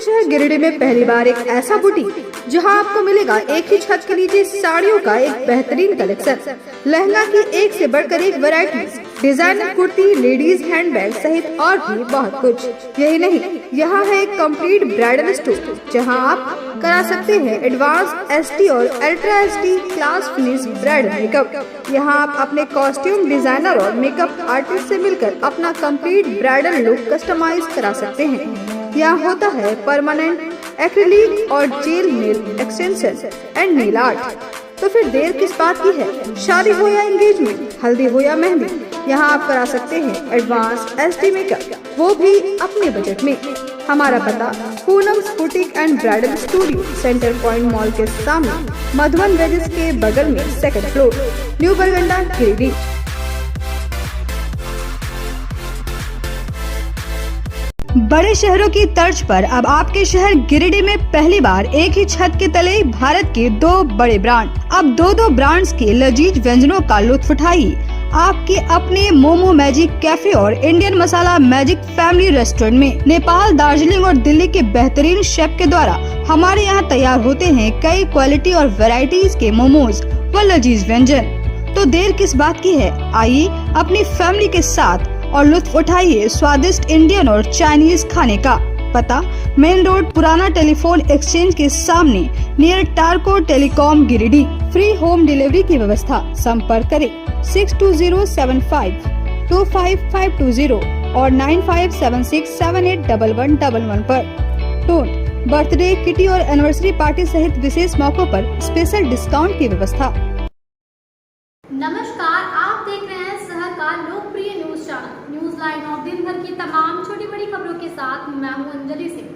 शहर गिरिडीह में पहली बार एक ऐसा बुटीक जहां आपको मिलेगा एक ही छत के नीचे साड़ियों का एक बेहतरीन कलेक्शन, लहंगा की एक से बढ़कर एक variety, designer kurti, ladies handbag सहित और भी बहुत कुछ। यही नहीं, यहाँ है एक कंप्लीट ब्राइडल स्टोर जहां आप करा सकते हैं एडवांस एसटी और ultra ST class finish bridal makeup. यहाँ आप अपने कॉस्ट्यूम डिजाइनर और मेकअप आर्टिस्ट से मिलकर अपना कंप्लीट ब्राइडल लुक कस्टमाइज करा सकते हैं। यहाँ होता है परमानेंट एक्रिलिक और jail nail extension and nail art. तो फिर देर किस बात की है? शादी हो या एंगेजमेंट, हल्दी हो या मेहंदी, यहाँ आप करा सकते हैं एडवांस एसटी मेकअप, वो भी अपने बजट में। हमारा पता Poonam's boutique and bridal studio, centre point mall के सामने, मधुबन वेजेस के बगल में, सेकंड फ्लोर, न्यू बरगंडा, गिरिडीह। बड़े शहरों की तर्ज पर अब आपके शहर गिरिडीह में पहली बार एक ही छत के तले भारत के दो बड़े ब्रांड। अब दो ब्रांड्स के लजीज व्यंजनों का लुत्फ उठाइए आपके अपने मोमो मैजिक कैफे और इंडियन मसाला मैजिक फैमिली रेस्टोरेंट में। नेपाल, दार्जिलिंग और दिल्ली के बेहतरीन शेफ के द्वारा हमारे यहाँ तैयार होते हैं कई क्वालिटी और वैरायटीज के मोमोज व लजीज व्यंजन। तो देर किस बात की है? आइए अपनी फैमिली के साथ और लुत्फ उठाइए स्वादिष्ट इंडियन और चाइनीज खाने का। पता मेन रोड, पुराना टेलीफोन एक्सचेंज के सामने, near Tarco telecom, Giridih. Free home delivery की व्यवस्था। संपर्क करें 6207525520 और 9576781111 पर। टोट बर्थडे, किटी और एनिवर्सरी पार्टी सहित विशेष मौकों पर स्पेशल डिस्काउंट की व्यवस्था। नमस्कार, आप देख रहे हैं शहर का लोकप्रिय न्यूज चैनल न्यूज लाइन और दिन भर की तमाम छोटी बड़ी खबरों के साथ मैं हूं अंजलि सिंह।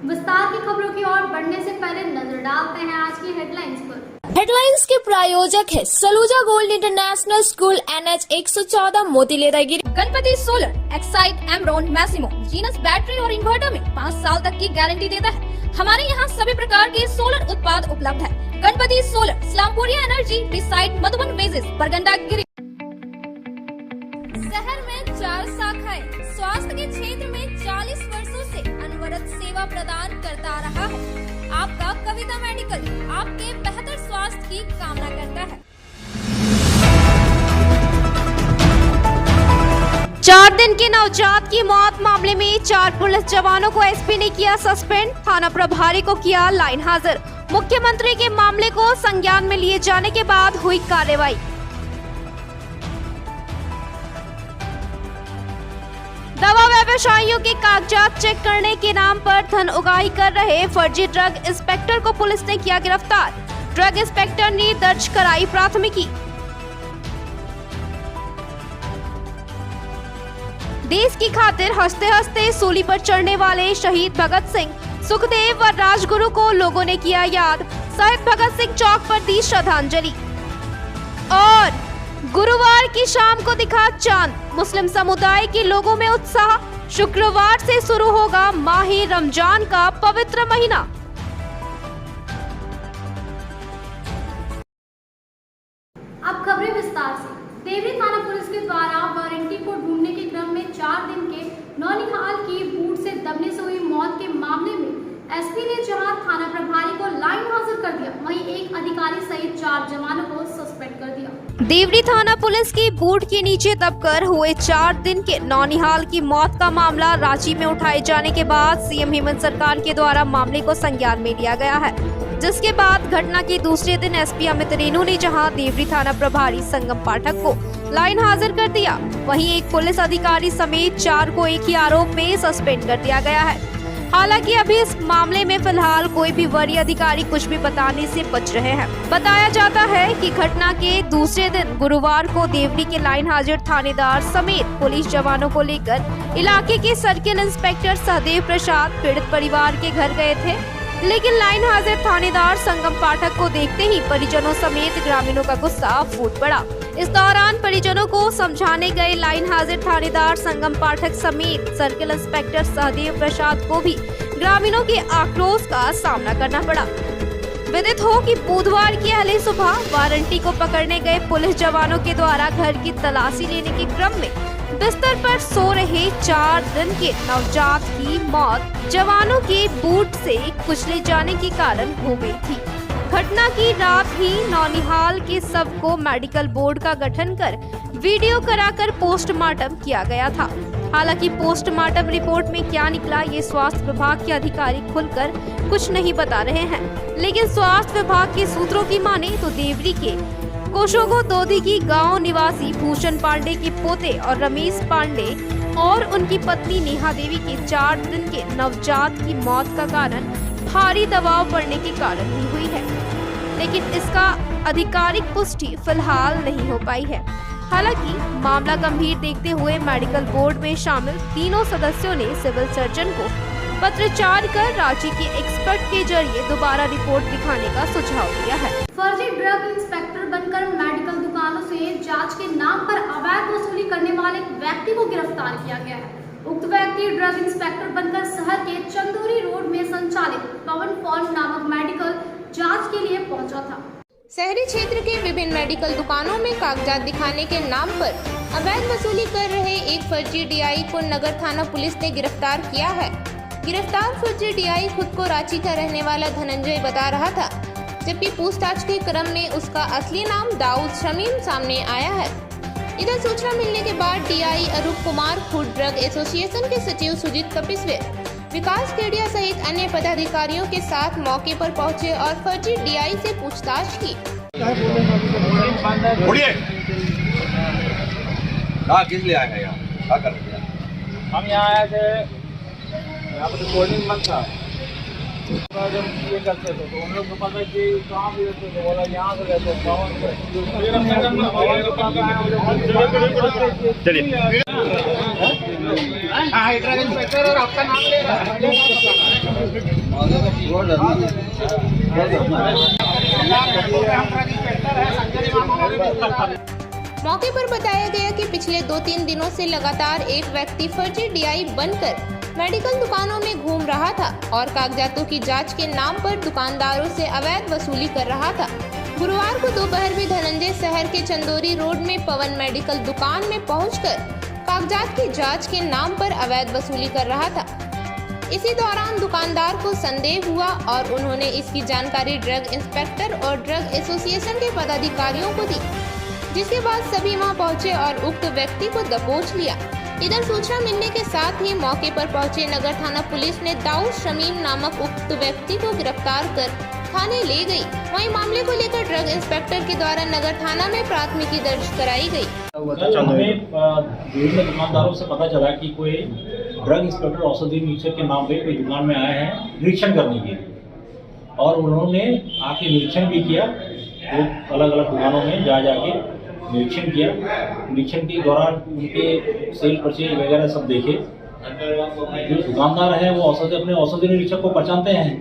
विस्तार की खबरों की ओर बढ़ने से पहले नजर डालते हैं आज की हेडलाइंस पर। हेडलाइंस के प्रायोजक है Saluja gold international school, NH 114, Motilera गिरी। Ganpati solar, Exide, Amaron, Massimo, Genus battery और इन्वर्टर में 5 साल तक की गारंटी देता है। हमारे यहाँ सभी प्रकार के सोलर उत्पाद उपलब्ध है। Ganpati solar, Islampuria energy, beside Madhuban वेजेस, बरगंडा, गिरी। शहर में 4 शाखाएं, स्वास्थ्य के क्षेत्र में 40 वर्षों से अनवरत सेवा प्रदान करता रहा है। आपका कविता मेडिकल आपके बेहतर स्वास्थ्य की कामना करता है। 4 दिन के नवजात की मौत मामले में 4 पुलिस जवानों को एसपी ने किया सस्पेंड, थाना प्रभारी को किया लाइन हाजिर। मुख्यमंत्री के मामले को संज्ञान में लिए जाने के बाद हुई कार्रवाई। दवा व्यवसायियों के कागजात चेक करने के नाम पर धन उगाही कर रहे फर्जी ड्रग इंस्पेक्टर को पुलिस ने किया गिरफ्तार। ड्रग इंस्पेक्टर ने दर्ज कराई प्राथमिकी। देश की खातिर हंसते हंसते सूली पर चढ़ने वाले शहीद भगत सिंह, सुखदेव व राजगुरु को लोगों ने किया याद। शहीद भगत सिंह चौक पर दी श्रद्धांजलि। और गुरुवार की शाम को दिखा चांद, मुस्लिम समुदाय के लोगों में उत्साह। शुक्रवार से शुरू होगा माह रमजान का पवित्र महीना। अब खबरें विस्तार से। देवरी थाना पुलिस के द्वारा वारंटी को ढूंढने के क्रम में 4 दिन के नौनिहाल की बूट से दबने से हुई मौत के मामले में एसपी ने जहां थाना प्रभारी को लाइन हाजिर कर दिया, वहीं एक अधिकारी सहित 4 जवानों को सस्पेंड कर दिया। देवरी थाना पुलिस की बूट के नीचे दबकर हुए 4 दिन के नौनिहाल की मौत का मामला रांची में उठाए जाने के बाद सीएम हेमंत सरकार के द्वारा मामले को संज्ञान में लिया गया है, जिसके बाद घटना के दूसरे दिन एसपी अमित रेणु ने जहां देवरी थाना प्रभारी संगम पाठक को लाइन हाजिर कर दिया, वहीं एक पुलिस अधिकारी समेत 4 को एक ही आरोप में सस्पेंड कर दिया गया है। हालांकि अभी इस मामले में फिलहाल कोई भी वरीय अधिकारी कुछ भी बताने से बच रहे हैं। बताया जाता है कि घटना के दूसरे दिन गुरुवार को देवरी के लाइन हाजिर थानेदार समेत पुलिस जवानों को लेकर इलाके के सर्किल इंस्पेक्टर सहदेव प्रसाद पीड़ित परिवार के घर गए थे, लेकिन लाइन हाजिर थानेदार संगम पाठक को देखते ही परिजनों समेत ग्रामीणों का गुस्सा फूट पड़ा। इस दौरान परिजनों को समझाने गए लाइन हाजिर थानेदार संगम पाठक समेत सर्किल इंस्पेक्टर सहदेव प्रसाद को भी ग्रामीणों के आक्रोश का सामना करना पड़ा। विदित हो कि बुधवार की अहले सुबह वारंटी को पकड़ने गए पुलिस जवानों के द्वारा घर की तलाशी लेने के क्रम में बिस्तर पर सो रहे 4 दिन के नवजात की मौत जवानों के बूट से कुचले जाने के कारण हो गई थी। घटना की रात ही नौनिहाल के शव को मेडिकल बोर्ड का गठन कर वीडियो कराकर पोस्टमार्टम किया गया था। हालांकि पोस्टमार्टम रिपोर्ट में क्या निकला ये स्वास्थ्य विभाग के अधिकारी खुलकर कुछ नहीं बता रहे हैं, लेकिन स्वास्थ्य विभाग के सूत्रों की माने तो देवरी के कोशोगो दोदी की गांव निवासी भूषण पांडे के पोते और रमेश पांडे और उनकी पत्नी नेहा देवी के 4 दिन के नवजात की मौत का कारण भारी दबाव पड़ने के कारण ही हुई है, लेकिन इसका आधिकारिक पुष्टि फिलहाल नहीं हो पाई है। हालांकि मामला गंभीर देखते हुए मेडिकल बोर्ड में शामिल तीनों सदस्यों ने सिविल सर्जन को पत्रचार कर रांची के एक्सपर्ट के जरिए दोबारा रिपोर्ट दिखाने का सुझाव दिया है। फर्जी ड्रग इंस्पेक्टर बनकर मेडिकल दुकानों से जांच के नाम पर अवैध वसूली करने वाले एक व्यक्ति को गिरफ्तार किया गया है। उक्त व्यक्ति ड्रग इंस्पेक्टर बनकर शहर के चंदोरी रोड में संचालित पवन फॉर्म नामक मेडिकल जांच के लिए पहुंचा था। शहरी क्षेत्र के विभिन्न मेडिकल दुकानों में कागजात दिखाने के नाम पर अवैध वसूली कर रहे एक फर्जी डीआई को नगर थाना पुलिस ने गिरफ्तार किया है। गिरफ्तार फर्जी डीआई खुद को रांची का रहने वाला धनंजय बता रहा था, जबकि पूछताछ के क्रम में उसका असली नाम दाऊद शमीम सामने आया है। इधर सूचना मिलने के बाद डीआई अरूप कुमार फूड ड्रग एसोसिएशन के सचिव सुजीत कपिस्वे, विकास केडिया सहित अन्य पदाधिकारियों के साथ मौके पर पहुंचे और फर्जी डीआई से पूछताछ की। किस लिए आए हैं यहाँ? क्या कर रहे हैं? हम यहाँ आए थे, यहाँ पर कोल्ड बंद था। जब ये करते थे तो उन लोग को पता कि कहाँ भी रहते थे, बोला यहाँ से रहते चलिए। ड्रग इंस्पेक्टर और आपका नाम ले मौके पर बताया गया कि पिछले 2-3 दिनों से लगातार एक व्यक्ति फर्जी डीआई बनकर मेडिकल दुकानों में घूम रहा था और कागजातों की जांच के नाम पर दुकानदारों से अवैध वसूली कर रहा था। गुरुवार को दोपहर में धनंजय शहर के चंदोरी रोड में पवन मेडिकल दुकान में पहुंचकर कागजात की जांच के नाम पर अवैध वसूली कर रहा था। इसी दौरान दुकानदार को संदेह हुआ और उन्होंने इसकी जानकारी ड्रग इंस्पेक्टर और ड्रग एसोसिएशन के पदाधिकारियों को दी, जिसके बाद सभी वहां पहुंचे और उक्त व्यक्ति को दबोच लिया। इधर सूचना मिलने के साथ ही मौके पर पहुंचे नगर थाना पुलिस ने दाऊद शमीम नामक उक्त व्यक्ति को गिरफ्तार कर थाने ले गई। वहीं मामले को लेकर ड्रग इंस्पेक्टर के द्वारा नगर थाना में प्राथमिकी दर्ज कराई गई। हमें विभिन्न दुकानदारों से पता चला कि कोई ड्रग इंस्पेक्टर औषधि निरीक्षक के नाम पे कोई दुकान में आए हैं निरीक्षण करने के लिए, और उन्होंने आके निरीक्षण भी किया। वो अलग अलग दुकानों में जाके निरीक्षण किया। निरीक्षण के दौरान उनके सेल परचेज वगैरह सब देखे। जो दुकानदार है वो अपने औषधि निरीक्षक को पहचानते हैं।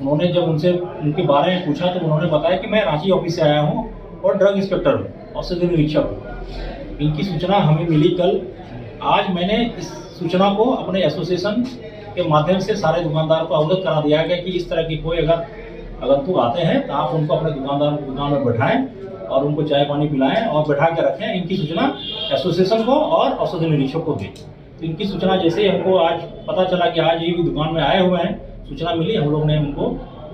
उन्होंने जब उनसे उनके बारे में पूछा तो उन्होंने बताया कि मैं रांची ऑफिस से आया हूँ और ड्रग इंस्पेक्टर हूँ, औषधि निरीक्षक हूँ। इनकी सूचना हमें मिली कल। आज मैंने इस सूचना को अपने एसोसिएशन के माध्यम से सारे दुकानदार को अवगत करा दिया गया कि इस तरह की कोई अगर आगंतुक आते हैं तो आप उनको अपने दुकान में बैठाएं और उनको चाय पानी पिलाएं और बैठा के रखें। इनकी सूचना एसोसिएशन को और औषधि निरीक्षक को दें। तो इनकी सूचना जैसे ही हमको आज पता चला कि आज ये भी दुकान में आए हुए हैं, सूचना मिली, हम लोग ने उनको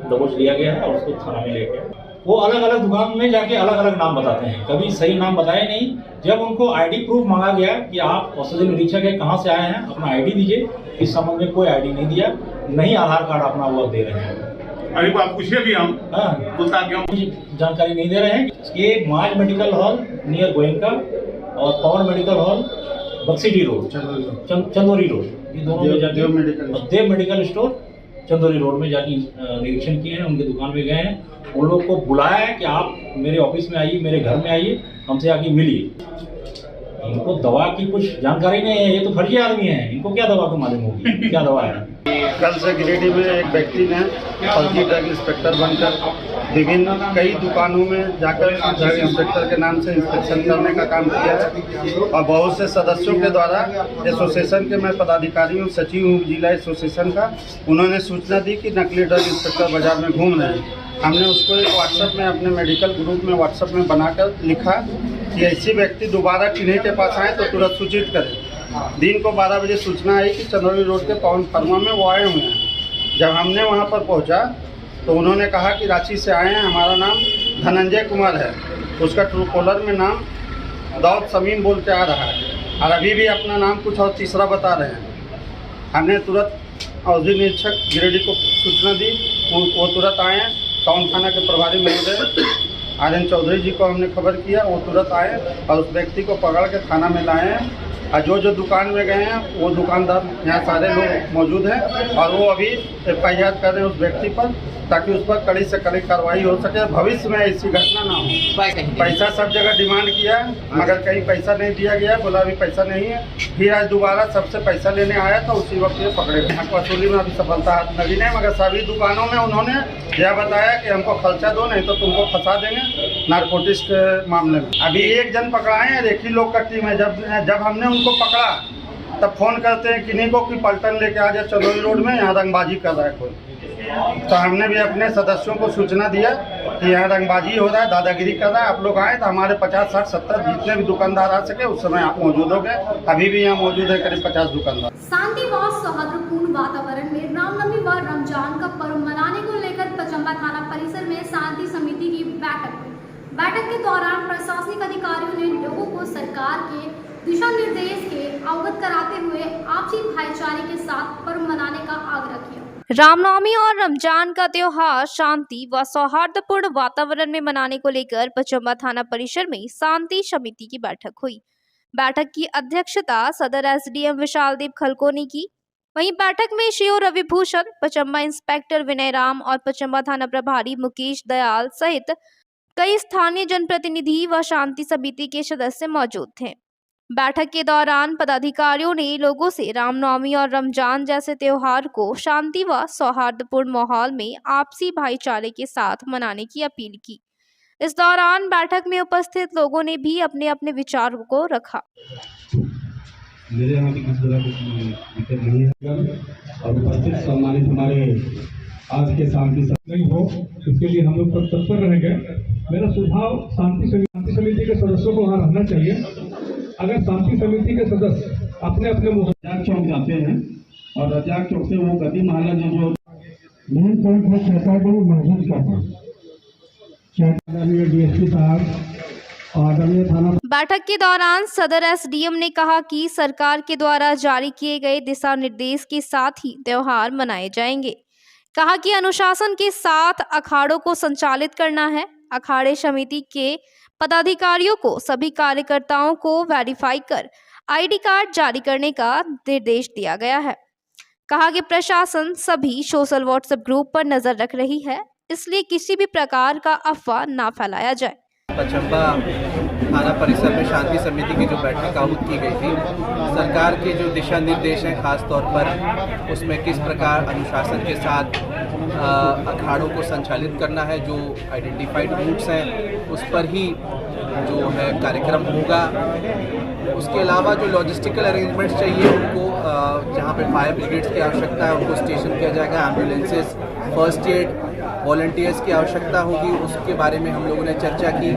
दबोच लिया गया है और उसको थाना में ले गया। वो अलग अलग दुकान में जाके अलग अलग नाम बताते हैं, कभी सही नाम बताए नहीं। जब उनको आईडी प्रूफ मांगा गया कि आप औषधि निरीक्षक है, कहाँ से आए हैं, अपना आईडी दीजिए, इस संबंध में कोई आईडी नहीं दिया, नहीं आधार कार्ड अपना वो दे रहे हैं। अभी आप पूछिए भी हम जानकारी नहीं दे रहे हैं। ये माज मेडिकल हॉल नियर गोयनका और Pawan medical hall Baksidih road Chandori road, ये दोनों में जाके Dev medical store Chandori road में जाके निरीक्षण किए हैं। उनके दुकान में गए हैं, उन लोग को बुलाया है कि आप मेरे ऑफिस में आइए, मेरे घर में आइए, हमसे आके मिलिए। इनको दवा की कुछ जानकारी नहीं है, ये तो फर्जी आदमी है, इनको क्या दवा को मालूम होगी क्या दवा है। कल से गिरिडीह में एक व्यक्ति ने फर्जी ड्रग इंस्पेक्टर बनकर विभिन्न कई दुकानों में जाकर ड्रग इंस्पेक्टर के नाम से इंस्पेक्शन करने का काम किया है और बहुत से सदस्यों के द्वारा एसोसिएशन के मैं पदाधिकारी हूँ, सचिव हूँ जिला एसोसिएशन का, उन्होंने सूचना दी कि नकली ड्रग इंस्पेक्टर बाजार में घूम रहे हैं। हमने उसको एक व्हाट्सएप में अपने मेडिकल ग्रुप में व्हाट्सएप में बनाकर लिखा कि ऐसी व्यक्ति दोबारा किन्हीं के पास आए तो तुरंत सूचित करें। दिन को 12 बजे सूचना आई कि चंदौली रोड के पवन फर्मा में वो आए हुए हैं। जब हमने वहाँ पर पहुँचा तो उन्होंने कहा कि रांची से आए हैं, हमारा नाम धनंजय कुमार है। उसका ट्रू कॉलर में नाम दाऊद समीम बोल के आ रहा है और अभी भी अपना नाम कुछ और तीसरा बता रहे हैं। हमने तुरंत औषधि निरीक्षक गिरिडीह को सूचना दी, वो तुरंत आए। टाउन थाना के प्रभारी महोदय RN चौधरी जी को हमने खबर किया, वो तुरंत आए और उस व्यक्ति को पकड़ के थाना में लाए हैं। और जो दुकान में गए हैं वो दुकानदार यहाँ सारे लोग मौजूद हैं और वो अभी FIR कर रहे हैं उस व्यक्ति पर, ताकि उस पर कड़ी से कड़ी कार्रवाई हो सके, भविष्य में ऐसी घटना ना हो। पैसा सब जगह डिमांड किया मगर कहीं पैसा नहीं दिया गया, बोला अभी पैसा नहीं है। फिर आज दोबारा सबसे पैसा लेने आया तो उसी वक्त ये पकड़े गए। हक वसूली में अभी सफलता हाथ लगी नहीं, मगर सभी दुकानों में उन्होंने यह बताया कि हमको खर्चा दो नहीं तो तुमको फंसा देंगे नारकोटिक्स के मामले में। अभी एक जन पकड़ाए हैं, एक ही लोग का टीम है। जब हमने उनको पकड़ा तब फोन करते हैं किन्हीं को कि पलटन लेके आ जाए चंदौली रोड में, यहाँ रंगबाजी कर रहा है कोई। तो हमने भी अपने सदस्यों को सूचना दिया कि यहाँ रंगबाजी हो रहा है, दादागिरी कर रहा है, आप लोग आए। तो हमारे 50, 60, 70 जितने भी दुकानदार आ सके उस समय आप मौजूद हो गए। अभी भी यहाँ मौजूद है करीब 50 दुकानदार। शांति व सौहार्दपूर्ण वातावरण में रामनवमी व रमजान का पर्व मनाने को लेकर पचम्बा थाना परिसर में शांति समिति की बैठक हुई। बैठक के दौरान प्रशासनिक अधिकारियों ने लोगों को सरकार के दिशा निर्देश के अवगत कराते हुए आपसी भाईचारे के साथ पर्व मनाने का आग्रह किया। रामनवमी और रमजान का त्योहार शांति व सौहार्दपूर्ण वातावरण में मनाने को लेकर पचम्बा थाना परिसर में शांति समिति की बैठक हुई। बैठक की अध्यक्षता सदर SDM विशालदीप खलको ने की। वहीं बैठक में श्री रविभूषण, पचम्बा इंस्पेक्टर विनय राम और पचम्बा थाना प्रभारी मुकेश दयाल सहित कई स्थानीय जनप्रतिनिधि व शांति समिति के सदस्य मौजूद थे। बैठक के दौरान पदाधिकारियों ने लोगों से रामनवमी और रमजान जैसे त्योहार को शांति व सौहार्दपूर्ण माहौल में आपसी भाईचारे के साथ मनाने की अपील की। इस दौरान बैठक में उपस्थित लोगों ने भी अपने अपने विचारों को रखा। मेरे यहाँ भी किसी तरह की दिक्कत नहीं है और उपस्थित सम्मानित हमारे आज के शांति नहीं हो, इसके लिए हम लोग तत्पर रहेंगे। मेरा सुझाव शांति समिति के सदस्यों को वहाँ रहना चाहिए। अगर शांति समिति के सदस्य अपने अपने रजाक चौक जाते हैं और रजाक चौक से वो गति मोहल्ला जो मेन पॉइंट है कहता है वो महसूस करना DSP साहब और आदरणीय थाना। बैठक के दौरान सदर SDM ने कहा कि सरकार के द्वारा जारी किए गए दिशा निर्देश के साथ ही त्योहार मनाए जाएंगे। कहा कि अनुशासन के साथ अखाड़ों को संचालित करना है। अखाड़े समिति के पदाधिकारियों को सभी कार्यकर्ताओं को वेरीफाई कर ID कार्ड जारी करने का निर्देश दिया गया है। कहा कि प्रशासन सभी सोशल WhatsApp ग्रुप पर नजर रख रही है, इसलिए किसी भी प्रकार का अफवाह ना फैलाया जाए। पचम्बा थाना परिसर में शांति समिति की जो बैठक आहूत की गई थी, सरकार के जो दिशा निर्देश हैं खास तौर पर उसमें किस प्रकार अनुशासन के साथ अखाड़ों को संचालित करना है, जो आइडेंटिफाइड रूट्स हैं उस पर ही जो है कार्यक्रम होगा। उसके अलावा जो लॉजिस्टिकल अरेंजमेंट्स चाहिए उनको जहाँ पे फायर ब्रिगेड्स की आवश्यकता है उनको स्टेशन किया जाएगा। एम्बुलेंसेस, फर्स्ट एड, वॉलंटियर्स की आवश्यकता होगी, उसके बारे में हम लोगों ने चर्चा की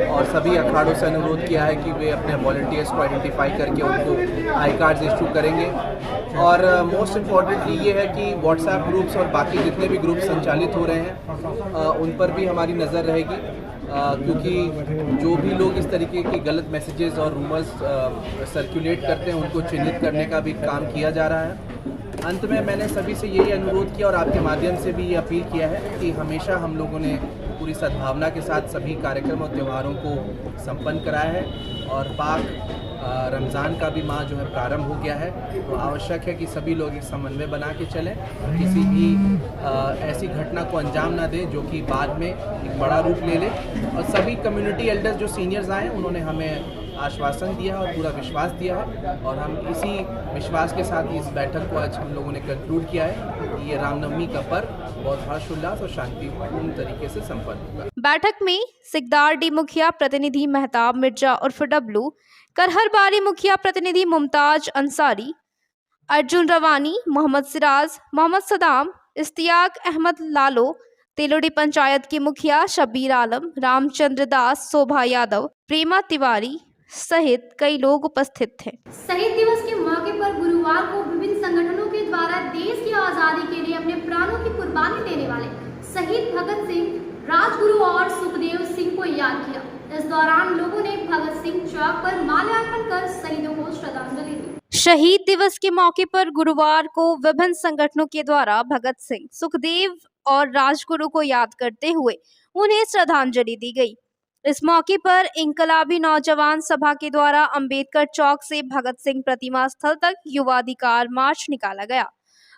और सभी अखाड़ों से अनुरोध किया है कि वे अपने वॉलंटियर्स को आइडेंटिफाई करके उनको आई कार्ड्स इशू करेंगे। और मोस्ट इम्पॉर्टेंटली ये है कि व्हाट्सएप ग्रुप्स और बाकी जितने भी ग्रुप संचालित हो रहे हैं उन पर भी हमारी नज़र रहेगी, क्योंकि जो भी लोग इस तरीके की गलत मैसेजेस और रूमर्स सर्कुलेट करते हैं उनको चिन्हित करने का भी काम किया जा रहा है। अंत में मैंने सभी से यही अनुरोध किया और आपके माध्यम से भी ये अपील किया है कि हमेशा हम लोगों ने पूरी सद्भावना के साथ सभी कार्यक्रम और त्योहारों को संपन्न कराया है और पाक रमज़ान का भी माह जो है प्रारंभ हो गया है। तो आवश्यक है कि सभी लोग एक समन्वय बना के चलें, किसी भी ऐसी घटना को अंजाम ना दें जो कि बाद में एक बड़ा रूप ले ले। और सभी कम्युनिटी एल्डर्स जो सीनियर्स आए उन्होंने हमें आश्वासन दिया और पूरा विश्वास दिया है और हम इसी विश्वास के साथ इस बैठक को आज हम लोगों ने कंक्लूड किया है कि ये रामनवमी का पर्व बहुत हर्षोल्लास और शांतिपूर्ण तरीके से संपन्न होगा। बैठक में सिकदार डी मुखिया प्रतिनिधि मेहताब मिर्जा उर्फ डब्लू, करहरबारी मुखिया प्रतिनिधि मुमताज अंसारी, अर्जुन रवानी, मोहम्मद सिराज, मोहम्मद सदाम, इश्तियाक अहमद लालो, तेलोडी पंचायत के मुखिया शब्बीर आलम, रामचंद्र दास, शोभा यादव, प्रेमा तिवारी, सहित कई लोग उपस्थित थे। शहीद दिवस के मौके पर गुरुवार को विभिन्न संगठनों के द्वारा देश की आजादी के लिए अपने प्राणों की कुर्बानी देने वाले शहीद भगत सिंह, राजगुरु और सुखदेव सिंह को याद किया। इस दौरान लोगों ने भगत सिंह चौक पर माल्यार्पण कर शहीदों को श्रद्धांजलि दी। शहीद दिवस के मौके पर गुरुवार को विभिन्न संगठनों के द्वारा भगत सिंह, सुखदेव और राजगुरु को याद करते हुए उन्हें श्रद्धांजलि दी गई। इस मौके पर इंकलाबी नौजवान सभा के द्वारा अंबेडकर चौक से भगत सिंह प्रतिमा स्थल तक युवा अधिकार मार्च निकाला गया।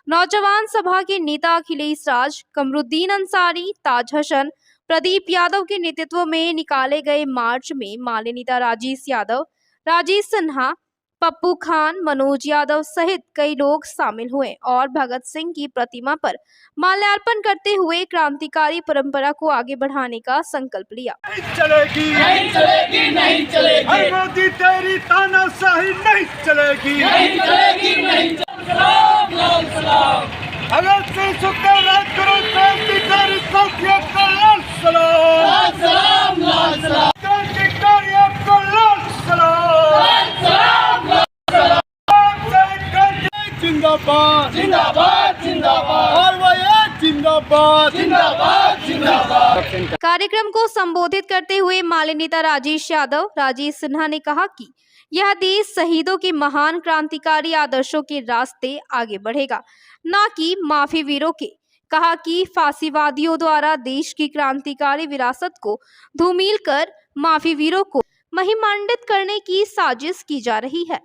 नौजवान सभा के नेता अखिलेश राज, कमरुद्दीन अंसारी, ताज हसन, प्रदीप यादव के नेतृत्व में निकाले गए मार्च में माल्यानेता राजेश यादव, राजेश सिन्हा, पप्पू खान, मनोज यादव सहित कई लोग शामिल हुए और भगत सिंह की प्रतिमा पर माल्यार्पण करते हुए क्रांतिकारी परंपरा को आगे बढ़ाने का संकल्प लिया। नहीं चलेगी, नहीं चलेगी, नहीं चलेगी। हर मोदी तेरी तानाशाही नहीं चलेगी, नहीं चलेगी, नहीं चलेगी। सलाम, लाल सलाम। भगत सिंह, सुखदेव, राजगुरु, क्रांतिकारी साथियों को लाल सलाम, लाल सलाम, लाल सलाम। क्रांतिकारियों को लाल सलाम, लाल सलाम। जिंदाबाद, जिंदाबाद, जिंदाबाद। और वो एक जिंदाबाद, जिंदाबाद, जिंदाबाद। कार्यक्रम को संबोधित करते हुए माल्यानेता राजेश यादव, राजेश सिन्हा ने कहा कि यह देश शहीदों के महान क्रांतिकारी आदर्शों के रास्ते आगे बढ़ेगा, न कि माफी वीरों के। कहा कि फांसीवादियों द्वारा देश की क्रांतिकारी विरासत को धूमिल कर माफी वीरों को महिमांडित करने की साजिश की जा रही है।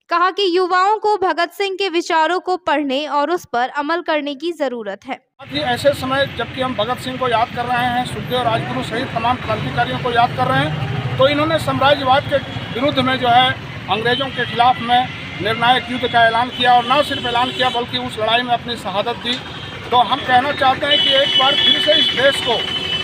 कहा कि युवाओं को भगत सिंह के विचारों को पढ़ने और उस पर अमल करने की जरूरत है। ऐसे समय जबकि हम भगत सिंह को याद कर रहे हैं, सुखदेव, राजगुरु सहित तमाम क्रांतिकारियों को याद कर रहे हैं, तो इन्होंने साम्राज्यवाद के विरुद्ध में जो है अंग्रेजों के खिलाफ में निर्णायक युद्ध का ऐलान किया और न सिर्फ ऐलान किया बल्कि उस लड़ाई में अपनी शहादत दी। तो हम कहना चाहते हैं कि एक बार फिर से इस देश को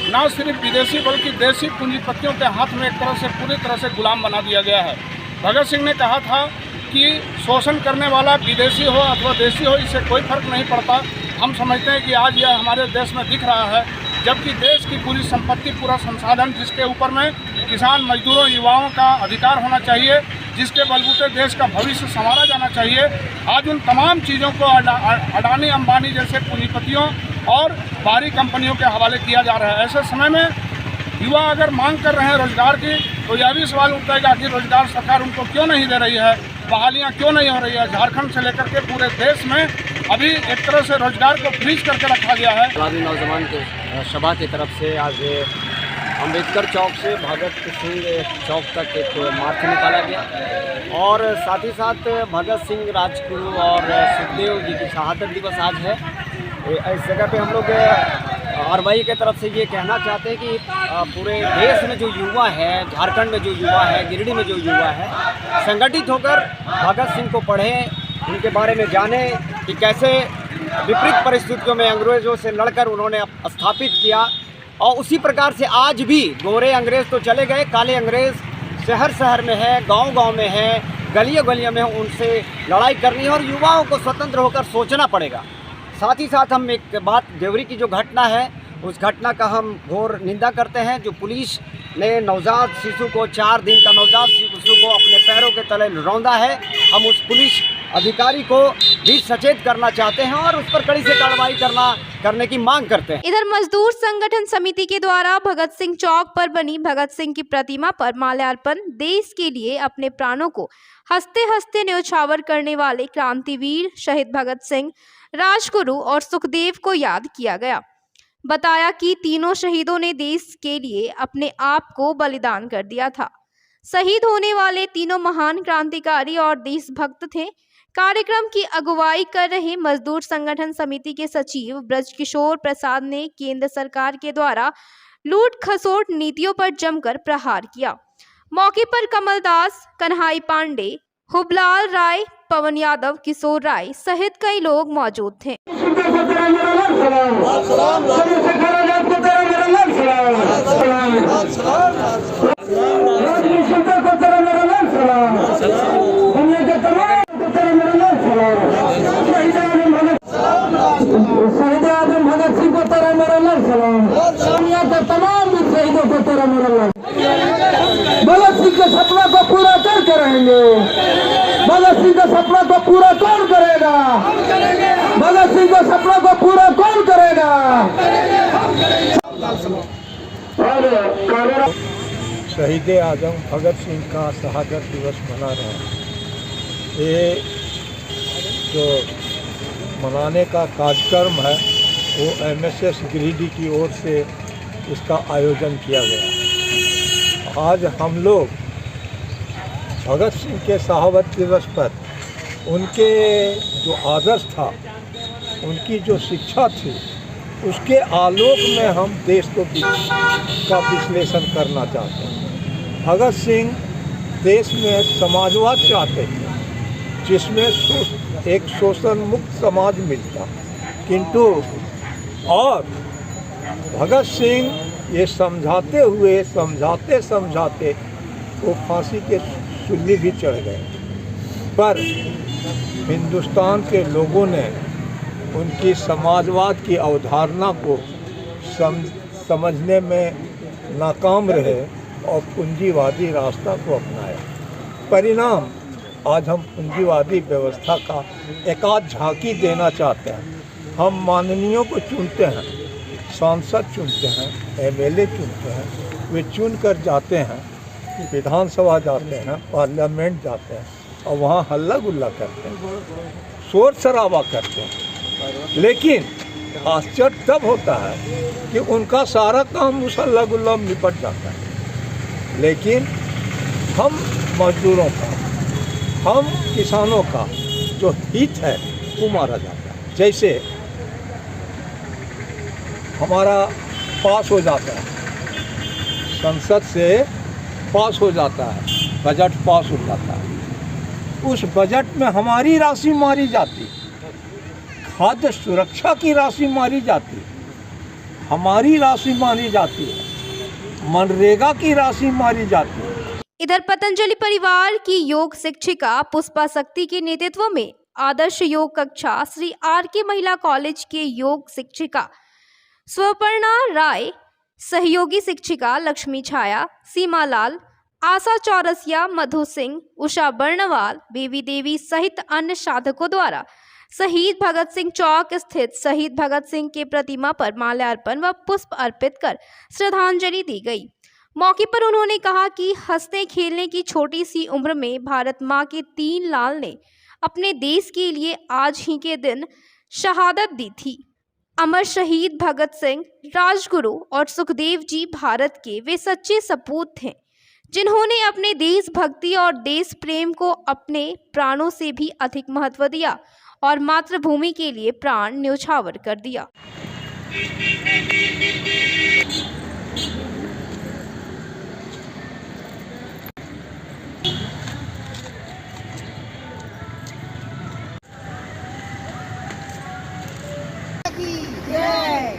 न सिर्फ विदेशी बल्कि देशी पूंजीपतियों के हाथ में एक तरह से पूरी तरह से गुलाम बना दिया गया है। भगत सिंह ने कहा था कि शोषण करने वाला विदेशी हो अथवा देशी हो, इससे कोई फर्क नहीं पड़ता। हम समझते हैं कि आज यह हमारे देश में दिख रहा है, जबकि देश की पूरी संपत्ति, पूरा संसाधन जिसके ऊपर में किसान, मजदूरों, युवाओं का अधिकार होना चाहिए, जिसके बलबूते देश का भविष्य संवारा जाना चाहिए, आज उन तमाम चीज़ों को अडानी, अंबानी जैसे पूंजीपतियों और बाहरी कंपनियों के हवाले किया जा रहा है। ऐसे समय में युवा अगर मांग कर रहे हैं रोजगार की, तो यह भी सवाल उठता है कि आखिर रोजगार सरकार उनको क्यों नहीं दे रही है, बहालियाँ क्यों नहीं हो रही है। झारखंड से लेकर के पूरे देश में अभी एक तरह से रोजगार को फ्रीज करके रखा गया है। इंकलाबी नौजवान के सभा की तरफ से आज अंबेडकर चौक से भगत सिंह चौक तक एक मार्च निकाला गया और साथ ही साथ भगत सिंह, राजगुरु और सुखदेव जी की शहादत दिवस आज है। इस जगह पे हम लोग आरवाई की तरफ से ये कहना चाहते हैं कि पूरे देश में जो युवा है, झारखंड में जो युवा है, गिरिडीह में जो युवा है, संगठित होकर भगत सिंह को पढ़ें, उनके बारे में जानें कि कैसे विपरीत परिस्थितियों में अंग्रेज़ों से लड़कर उन्होंने स्थापित किया। और उसी प्रकार से आज भी गोरे अंग्रेज़ तो चले गए, काले अंग्रेज़ शहर शहर में है, गांव गांव में है, गलियों गलियों में, उनसे लड़ाई करनी है और युवाओं को स्वतंत्र होकर सोचना पड़ेगा। साथ ही साथ हम एक बात, देवरी की जो घटना है उस घटना का हम घोर निंदा करते हैं। जो पुलिस ने नवजात शिशु को, 4 दिन का नवजात शिशु को अपने पैरों के तले रौंदा है, हम उस पुलिस अधिकारी को भी सचेत करना चाहते हैं और उस पर कड़ी से कार्रवाई करने की मांग करते हैं। इधर मजदूर संगठन समिति के द्वारा भगत सिंह चौक पर बनी भगत सिंह की प्रतिमा पर माल्यार्पण, देश के लिए अपने प्राणों को हंसते हंसते न्यौछावर करने वाले क्रांतिवीर शहीद भगत सिंह, राजगुरु और सुखदेव को याद किया गया। बताया कि तीनों शहीदों ने देश के लिए अपने आप को बलिदान कर दिया था। शहीद होने वाले तीनों महान क्रांतिकारी और देशभक्त थे। कार्यक्रम की अगुवाई कर रहे मजदूर संगठन समिति के सचिव ब्रजकिशोर प्रसाद ने केंद्र सरकार के द्वारा लूट खसोट नीतियों पर जमकर प्रहार किया। मौके पर कमलदास, कन्हाई पांडे, हुबलाल राय, पवन यादव, किशोर राय सहित कई लोग मौजूद थे। भगत सिंह को तेरा मेरा लाल सलाम, दुनिया के तमाम शहीदों को तेरा मेरा लाल। भगत सिंह के सपना को पूरा के सपनों को पूरा कौन करेगा? भगत सिंह के सपनों को पूरा कौन करेगा? शहीद आजम भगत सिंह का शहादत दिवस मना रहे हैं। ये जो मनाने का कार्यक्रम है वो MSS गिरिडीह की ओर से इसका आयोजन किया गया। आज हम लोग भगत सिंह के शहादत दिवस पर उनके जो आदर्श था, उनकी जो शिक्षा थी, उसके आलोक में हम देश को का विश्लेषण करना चाहते हैं। भगत सिंह देश में समाजवाद चाहते थे, जिसमें एक शोषण मुक्त समाज मिलता, किंतु और भगत सिंह ये समझाते हुए समझाते वो फांसी के सूली भी चढ़ गए। पर हिंदुस्तान के लोगों ने उनकी समाजवाद की अवधारणा को समझने में नाकाम रहे और पूंजीवादी रास्ता को अपनाया। परिणाम आज हम पूंजीवादी व्यवस्था का एक आध झांकी देना चाहते हैं। हम माननीयों को चुनते हैं, सांसद चुनते हैं, MLA चुनते हैं, वे चुन कर जाते हैं, विधानसभा जाते हैं, पार्लियामेंट जाते हैं और वहाँ हल्ला गुल्ला करते हैं, शोर शराबा करते हैं। लेकिन आश्चर्य तब होता है कि उनका सारा काम उस हल्ला गुल्ला में निपट जाता है, लेकिन हम मजदूरों का, हम किसानों का जो हित है वो मारा जाता है। जैसे हमारा पास हो जाता है, संसद से पास हो जाता है, बजट पास हो जाता है, उस बजट में हमारी राशि मारी जाती, खाद्य सुरक्षा की राशि मारी जाती, हमारी राशि मारी जाती है, मनरेगा की राशि मारी जाती है। इधर पतंजलि परिवार की योग शिक्षिका पुष्पा शक्ति के नेतृत्व में आदर्श योग कक्षा श्री RK महिला कॉलेज के योग शिक्षिका स्वर्णा राय, सहयोगी शिक्षिका लक्ष्मी छाया, सीमा लाल, आशा चौरसिया, मधु सिंह, उषा बर्णवाल, बेबी देवी सहित अन्य साधकों द्वारा शहीद भगत सिंह चौक स्थित शहीद भगत सिंह के प्रतिमा पर माल्यार्पण व पुष्प अर्पित कर श्रद्धांजलि दी गई। मौके पर उन्होंने कहा कि हंसने खेलने की छोटी सी उम्र में भारत माँ के 3 लाल ने अपने देश के लिए आज ही के दिन शहादत दी थी। अमर शहीद भगत सिंह, राजगुरु और सुखदेव जी भारत के वे सच्चे सपूत थे, जिन्होंने अपने देशभक्ति और देश प्रेम को अपने प्राणों से भी अधिक महत्व दिया और मातृभूमि के लिए प्राण न्यौछावर कर दिया।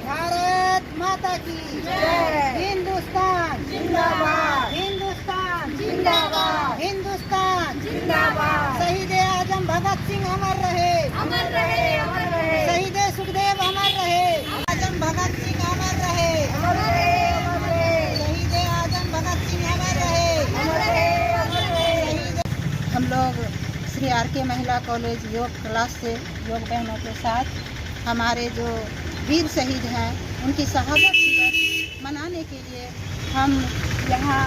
भारत माता की जय। हिंदुस्तान जिंदाबाद, हिंदुस्तान जिंदाबाद, हिंदुस्तान जिंदाबाद। शहीद आजम भगत सिंह अमर रहे, अमर रहे, अमर रहे। शहीद सुखदेव अमर रहे, आजम भगत सिंह अमर रहे, अमर रहे, अमर रहे। शहीद आजम भगत सिंह अमर रहे, अमर रहे, अमर रहे। हम लोग श्री RK महिला कॉलेज योग क्लास से योग बहनों के साथ हमारे जो वीर शहीद हैं उनकी शहादत दिवस मनाने के लिए हम यहाँ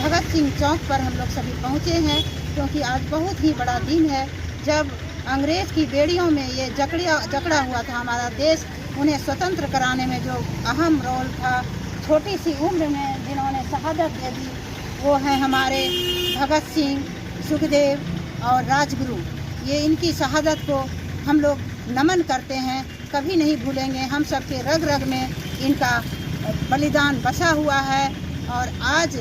भगत सिंह चौक पर हम लोग सभी पहुँचे हैं, क्योंकि आज बहुत ही बड़ा दिन है जब अंग्रेज़ की बेड़ियों में ये जकड़ा हुआ था हमारा देश। उन्हें स्वतंत्र कराने में जो अहम रोल था, छोटी सी उम्र में जिन्होंने शहादत दे दी, वो हैं हमारे भगत सिंह, सुखदेव और राजगुरु। ये इनकी शहादत को हम लोग नमन करते हैं, कभी नहीं भूलेंगे। हम सबके रग रग में इनका बलिदान बसा हुआ है और आज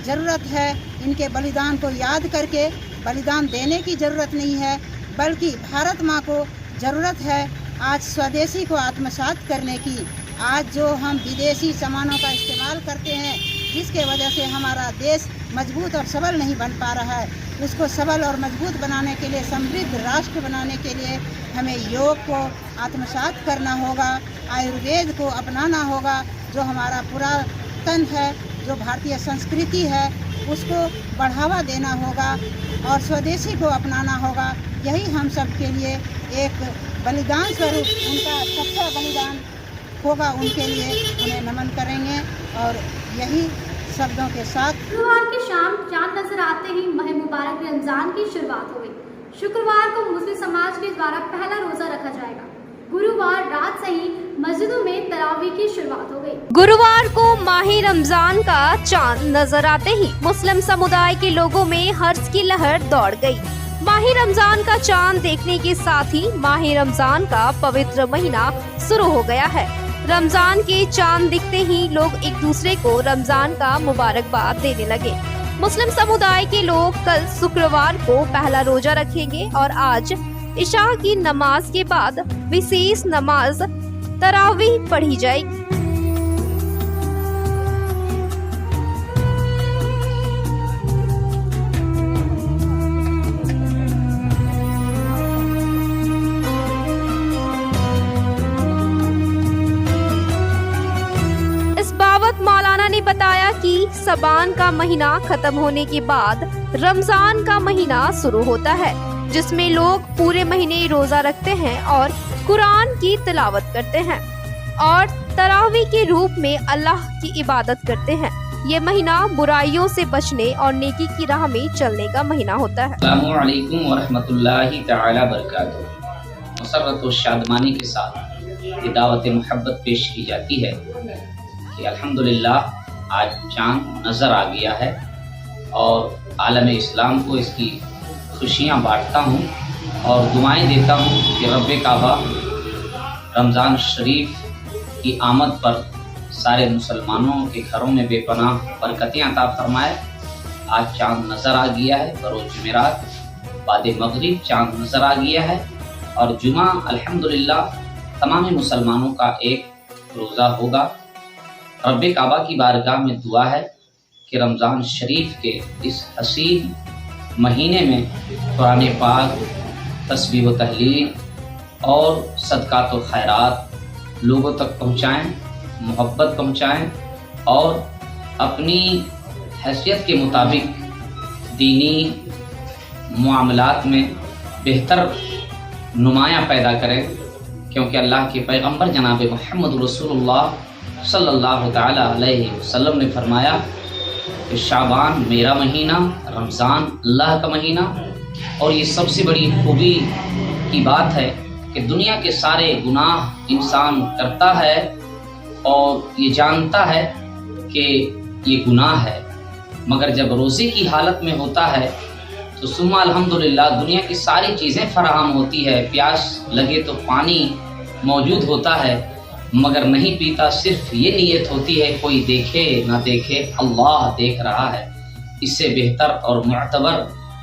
ज़रूरत है इनके बलिदान को याद करके बलिदान देने की ज़रूरत नहीं है, बल्कि भारत माँ को ज़रूरत है आज स्वदेशी को आत्मसात करने की। आज जो हम विदेशी सामानों का इस्तेमाल करते हैं, जिसके वजह से हमारा देश मजबूत और सबल नहीं बन पा रहा है, उसको सबल और मजबूत बनाने के लिए, समृद्ध राष्ट्र बनाने के लिए हमें योग को आत्मसात करना होगा, आयुर्वेद को अपनाना होगा, जो हमारा पुरातन है जो भारतीय संस्कृति है उसको बढ़ावा देना होगा और स्वदेशी को अपनाना होगा। यही हम सब के लिए एक बलिदान स्वरूप उनका सच्चा बलिदान होगा, उनके लिए उन्हें नमन करेंगे। और यही शब्दों के साथ शुक्रवार की शाम चांद नजर आते ही माह मुबारक रमजान की शुरुआत हो गई। शुक्रवार को मुस्लिम समाज के द्वारा पहला रोजा रखा जाएगा। गुरुवार रात से ही मस्जिदों में तरावी की शुरुआत हो गई। गुरुवार को माह रमजान का चांद नजर आते ही मुस्लिम समुदाय के लोगों में हर्ष की लहर दौड़ गई। माह रमजान का चांद देखने के साथ ही माह रमजान का पवित्र महीना शुरू हो गया है। रमजान के चांद दिखते ही लोग एक दूसरे को रमजान का मुबारकबाद देने लगे। मुस्लिम समुदाय के लोग कल शुक्रवार को पहला रोजा रखेंगे और आज इशा की नमाज के बाद विशेष नमाज तरावीह पढ़ी जाएगी। इस बाबत मौलाना ने बताया कि शबान का महीना खत्म होने के बाद रमजान का महीना शुरू होता है, जिसमें लोग पूरे महीने रोजा रखते हैं और कुरान की तिलावत करते हैं और तरावी के रूप में अल्लाह की इबादत करते हैं। ये महीना बुराइयों से बचने और नेकी की राह में चलने का महीना होता है। अस्सलामु अलैकुम व रहमतुल्लाहि तआला बरकातुहू। मसर्रत व शादमानी के साथ ये दावत मोहब्बत पेश की जाती है कि अल्हम्दुलिल्लाह आज चांद नज़र आ गया है और आलम इस्लाम को इसकी खुशियाँ बांटता हूँ और दुआएं देता हूँ कि रब्बे काबा रमज़ान शरीफ की आमद पर सारे मुसलमानों के घरों में बेपनाह बरकतें अता फरमाए। आज चांद नज़र आ गया है, बरोज़ जुमेरात बाद मगरिब चांद नज़र आ गया है और जुमा अल्हम्दुलिल्लाह तमाम मुसलमानों का एक रोज़ा होगा। रब्बे काबा की बारगाह में दुआ है कि रमज़ान शरीफ के इस हसीन महीने में कुरान पाक, तस्बीह व तहलील और सदक़ात व खैरात लोगों तक पहुँचाएँ, मोहब्बत पहुँचाएँ और अपनी हैसियत के मुताबिक दीनी मामलात में बेहतर नुमाया पैदा करें, क्योंकि अल्लाह के पैगंबर जनाब मोहम्मद रसूलुल्लाह सल्लल्लाहु तआला अलैहि वसल्लम ने फरमाया कि शाबान मेरा महीना, रमज़ान अल्लाह का महीना। और ये सबसे बड़ी खूबी की बात है कि दुनिया के सारे गुनाह इंसान करता है और ये जानता है कि ये गुनाह है, मगर जब रोज़े की हालत में होता है तो सुम्मा अल्हम्दुलिल्लाह दुनिया की सारी चीज़ें फराहम होती है। प्यास लगे तो पानी मौजूद होता है, मगर नहीं पीता। सिर्फ ये नीयत होती है कोई देखे ना देखे, अल्लाह देख रहा है। इससे बेहतर और मुअतबर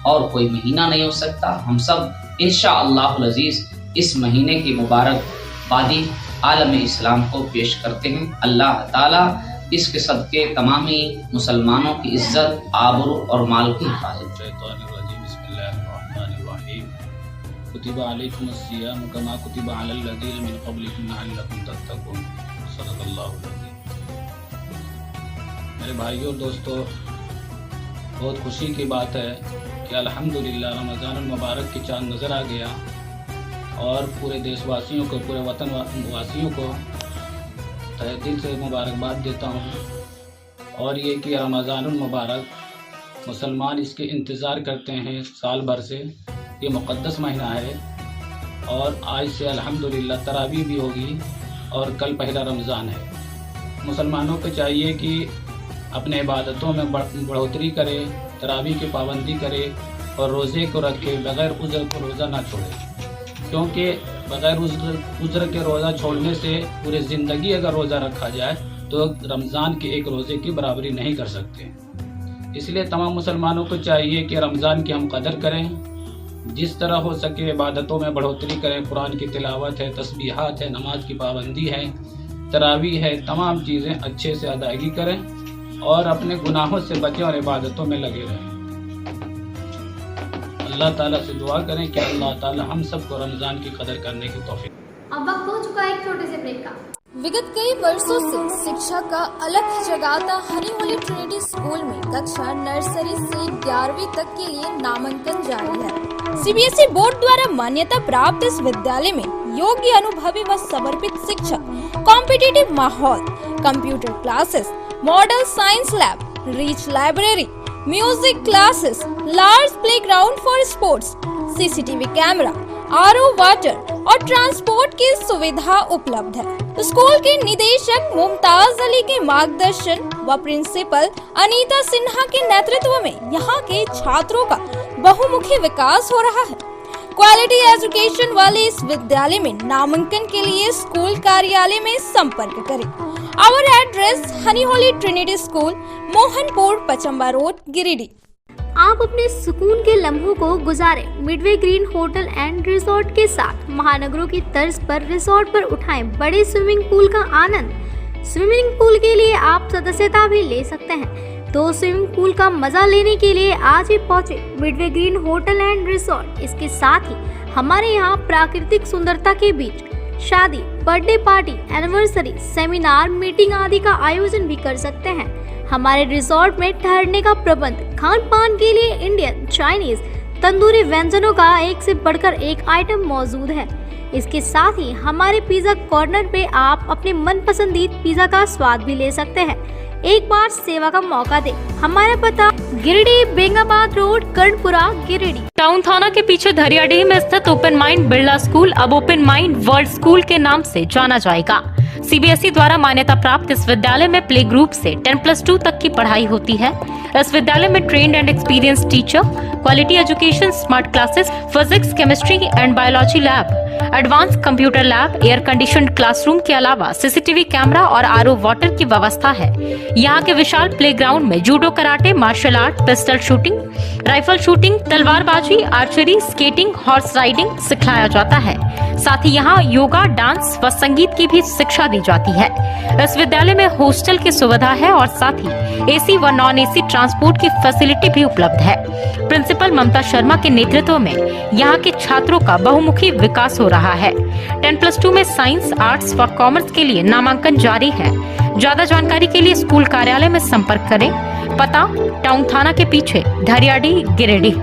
और कोई महीना नहीं हो सकता। हम सब इंशाअल्लाहुल अज़ीज़ इस महीने की मुबारक बादी आलम इस्लाम को पेश करते हैं। अल्लाह ताला इसके सदक़े तमामी मुसलमानों की इज्जत, आबरू और माल की हिफाजत। कुतिबा अलैकुमुस्सियाम कमा कुतिबा अलल लज़ीना मिन क़ब्लिकुम लअल्लकुम तत्तक़ून। सल्लल्लाहु अलैहि वसल्लम। मेरे भाइयों और दोस्तों, बहुत खुशी की बात है कि अल्हम्दुलिल्लाह रमज़ान मुबारक की चाँद नज़र आ गया और पूरे देशवासियों को, पूरे वतन वासियों को तहे दिल से मुबारकबाद देता हूँ। और ये कि रमज़ान मुबारक मुसलमान इसके इंतज़ार करते हैं साल भर से। ये मुक़द्दस महीना है और आज से अल्हम्दुलिल्लाह तरावी भी होगी और कल पहला रमज़ान है। मुसलमानों को चाहिए कि अपने इबादतों में बढ़ोतरी करे, तरावी की पाबंदी करे और रोज़े को रखे, बग़ैर उज़्र को रोज़ा ना छोड़े, क्योंकि बग़ैर उज़्र के रोज़ा छोड़ने से पूरी ज़िंदगी अगर रोज़ा रखा जाए तो रमज़ान के एक रोज़े की बराबरी नहीं कर सकते। इसलिए तमाम मुसलमानों को चाहिए कि रमज़ान की हम कदर करें, जिस तरह हो सके इबादतों में बढ़ोतरी करें। कुरान की तिलावत है, तस्बीहात है, नमाज की पाबंदी है, तरावी है, तमाम चीज़ें अच्छे से अदायगी करें और अपने गुनाहों से बचें और इबादतों में लगे रहें। अल्लाह ताला से दुआ करें कि अल्लाह ताला हम सबको रमज़ान की कदर करने की तौफीक। अब वक्त हो चुका है एक छोटे से ब्रेक का। विगत कई वर्षों से शिक्षा का अलग जगाता हनी होली ट्रिनिटी स्कूल में कक्षा नर्सरी से 11वीं तक के लिए नामांकन जारी है। सीबीएसई बोर्ड द्वारा मान्यता प्राप्त इस विद्यालय में योग्य, अनुभवी व समर्पित शिक्षक, कॉम्पिटिटिव माहौल, computer classes, model science lab, rich library, music classes, large playground for sports, CCTV camera, RO water और ट्रांसपोर्ट की सुविधा उपलब्ध है। स्कूल के निदेशक मुमताज अली के मार्गदर्शन व प्रिंसिपल अनीता सिन्हा के नेतृत्व में यहाँ के छात्रों का बहुमुखी विकास हो रहा है। क्वालिटी एजुकेशन वाले इस विद्यालय में नामांकन के लिए स्कूल कार्यालय में संपर्क करें। आवर एड्रेस हनी Holy Trinity school, Mohanpur, Pachamba road, Giridih. आप अपने सुकून के लम्हों को गुजारें Midway Green hotel and resort के साथ। महानगरों की तर्ज पर रिजॉर्ट पर उठाएं बड़े स्विमिंग पूल का आनंद। स्विमिंग पूल के लिए आप सदस्यता भी ले सकते हैं, तो स्विमिंग पूल का मजा लेने के लिए आज ही पहुंचे Midway Green hotel and resort. इसके साथ ही हमारे यहाँ प्राकृतिक सुंदरता के बीच शादी, birthday party, anniversary, seminar, meeting आदि का आयोजन भी कर सकते हैं। हमारे रिजॉर्ट में ठहरने का प्रबंध, खान पान के लिए इंडियन, चाइनीज, तंदूरी व्यंजनों का एक से बढ़कर एक आइटम मौजूद है। इसके साथ ही हमारे पिज्जा कॉर्नर पे आप अपने मनपसंदीद पिज्जा का स्वाद भी ले सकते हैं। एक बार सेवा का मौका दें। हमारा पता गिरिडीह, बेंगाबाद रोड, कर्णपुरा, गिरिडीह। टाउन थाना के पीछे धरियाडीह में स्थित ओपन माइंड बिरला स्कूल अब ओपन माइंड वर्ल्ड स्कूल के नाम से जाना जाएगा। सीबीएसई द्वारा मान्यता प्राप्त इस विद्यालय में प्ले ग्रुप से 10+2 तक की पढ़ाई होती है। इस विद्यालय में trained and experience teacher, quality education, smart classes, physics, chemistry and biology lab, advance computer lab, air conditioned classroom के अलावा सीसीटीवी कैमरा और आरओ वाटर की व्यवस्था है। यहाँ के विशाल प्लेग्राउंड में judo, karate, martial art, pistol shooting, rifle shooting, तलवारबाजी, आर्चरी, स्केटिंग, हॉर्स राइडिंग सिखाया जाता है। साथ ही यहाँ योगा, डांस व संगीत की भी शिक्षा दी जाती है। इस विद्यालय में हॉस्टल की सुविधा है और साथ ही एसी व नॉन एसी ट्रांसपोर्ट की फैसिलिटी भी उपलब्ध है। प्रिंसिपल ममता शर्मा के नेतृत्व में यहाँ के छात्रों का बहुमुखी विकास हो रहा है। 10+2 में साइंस, आर्ट्स व कॉमर्स के लिए नामांकन जारी है। ज्यादा जानकारी के लिए स्कूल कार्यालय में संपर्क करें। पता टाउन थाना के पीछे, धरियाडीह, गिरिडीह।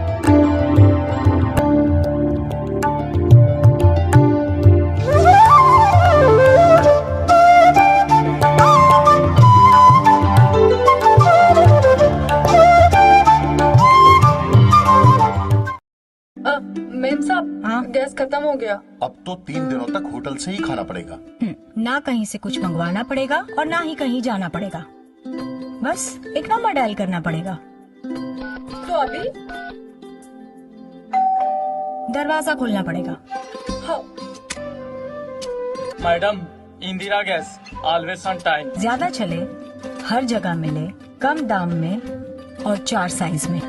मेम साहब, गैस खत्म हो गया। अब तो 3 दिनों तक होटल से ही खाना पड़ेगा। ना कहीं से कुछ मंगवाना पड़ेगा और ना ही कहीं जाना पड़ेगा। बस एक नंबर डायल करना पड़ेगा। तो अभी दरवाजा खोलना पड़ेगा। हाँ। Madam, Indira gas always on time. ज्यादा चले, हर जगह मिले, कम दाम में और 4 साइज में।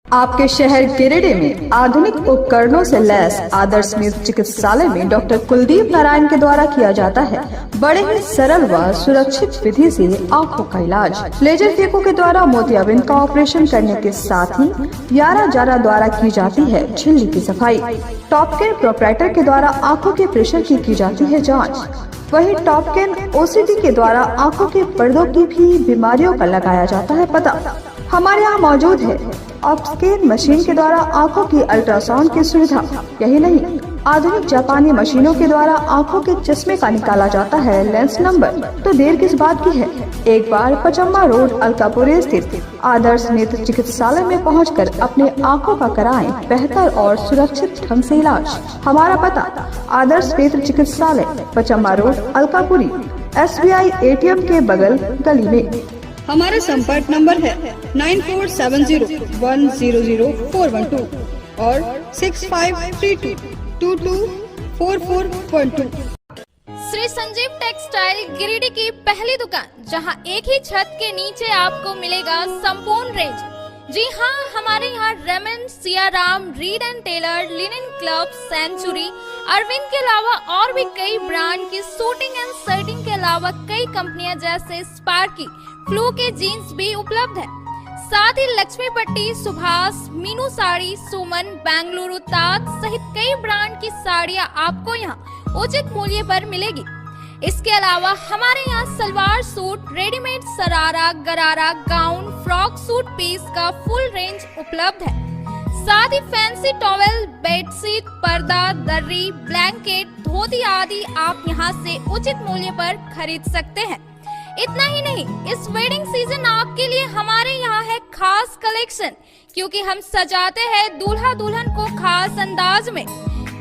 आपके शहर गिरिडीह में आधुनिक उपकरणों से लैस आदर्श नेत्र चिकित्सालय में डॉक्टर कुलदीप नारायण के द्वारा किया जाता है बड़े ही सरल व सुरक्षित विधि से आंखों का इलाज। लेजर फेको के द्वारा मोतियाबिंद का ऑपरेशन करने के साथ ही यारा जारा द्वारा की जाती है झिल्ली की सफाई। टॉपकेन प्रोपराइटर के द्वारा आंखों के प्रेशर की जाती है जाँच। वही टॉपकेन ओसीडी के द्वारा आंखों के पर्दों की भी बीमारियों का लगाया जाता है पता। हमारे यहाँ मौजूद है ऑप्स्केन मशीन के द्वारा आंखों की अल्ट्रासाउंड की सुविधा। यही नहीं, आधुनिक जापानी मशीनों के द्वारा आंखों के चश्मे का निकाला जाता है लेंस नंबर। तो देर किस बात की है, एक बार पचम्बा रोड, अलकापुरी स्थित आदर्श नेत्र चिकित्सालय में पहुंचकर अपने आंखों का कराएं बेहतर और सुरक्षित ढंग से इलाज। हमारा पता आदर्श नेत्र चिकित्सालय, Pachamba road, Alkapuri, SBI ATM के बगल गली में। हमारा संपर्क नंबर है 9470100412 और 6532224412। श्री संजीव टेक्सटाइल गिरिडीह की पहली दुकान, जहां एक ही छत के नीचे आपको मिलेगा संपूर्ण रेंज। जी हाँ, हमारे यहाँ Raymond, Siyaram, Reid and Taylor, linen club, century, Arvind के अलावा और भी कई ब्रांड की सूटिंग एंड शर्टिंग के अलावा कई कंपनियां जैसे स्पार्की, फ्लू के जीन्स भी उपलब्ध है। साथ ही लक्ष्मीपट्टी, सुभाष, मीनू साड़ी, सुमन, बेंगलुरु ताज सहित कई ब्रांड की साड़ियां आपको यहाँ उचित मूल्य पर मिलेगी। इसके अलावा हमारे यहाँ सलवार सूट, रेडीमेड सरारा, गरारा, गाउन, फ्रॉक सूट पीस का फुल रेंज उपलब्ध है। साथ ही फैंसी टॉवेल, बेडशीट, पर्दा, दर्री, ब्लैंकेट, धोती आदि आप यहाँ से उचित मूल्य पर खरीद सकते हैं। इतना ही नहीं, इस वेडिंग सीजन आपके लिए हमारे यहाँ है खास कलेक्शन, क्योंकि हम सजाते हैं दूल्हा दुल्हन को खास अंदाज में।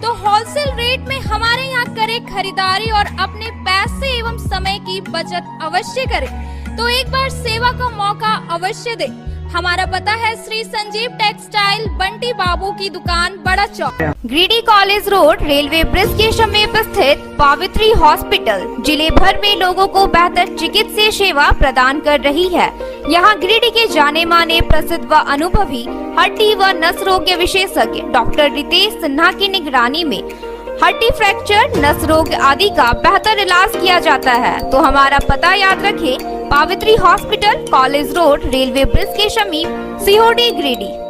तो होलसेल रेट में हमारे यहाँ करें खरीदारी और अपने पैसे एवं समय की बचत अवश्य करें। तो एक बार सेवा का मौका अवश्य दें। हमारा पता है श्री संजीव टेक्सटाइल, बंटी बाबू की दुकान, Bada Chowk, Giridih college road, railway bridge के समीप स्थित पावित्री हॉस्पिटल जिले भर में लोगों को बेहतर चिकित्सीय सेवा प्रदान कर रही है। यहाँ गिरिडीह के जाने माने, प्रसिद्ध व अनुभवी हड्डी व नस रोग के विशेषज्ञ डॉक्टर रितेश सिन्हा की निगरानी में हड्डी फ्रैक्चर, नस रोग आदि का बेहतर इलाज किया जाता है। तो हमारा पता याद रखें, Pavitri hospital, college road, railway bridge के समीप, सीहोडी, गिरिडीह।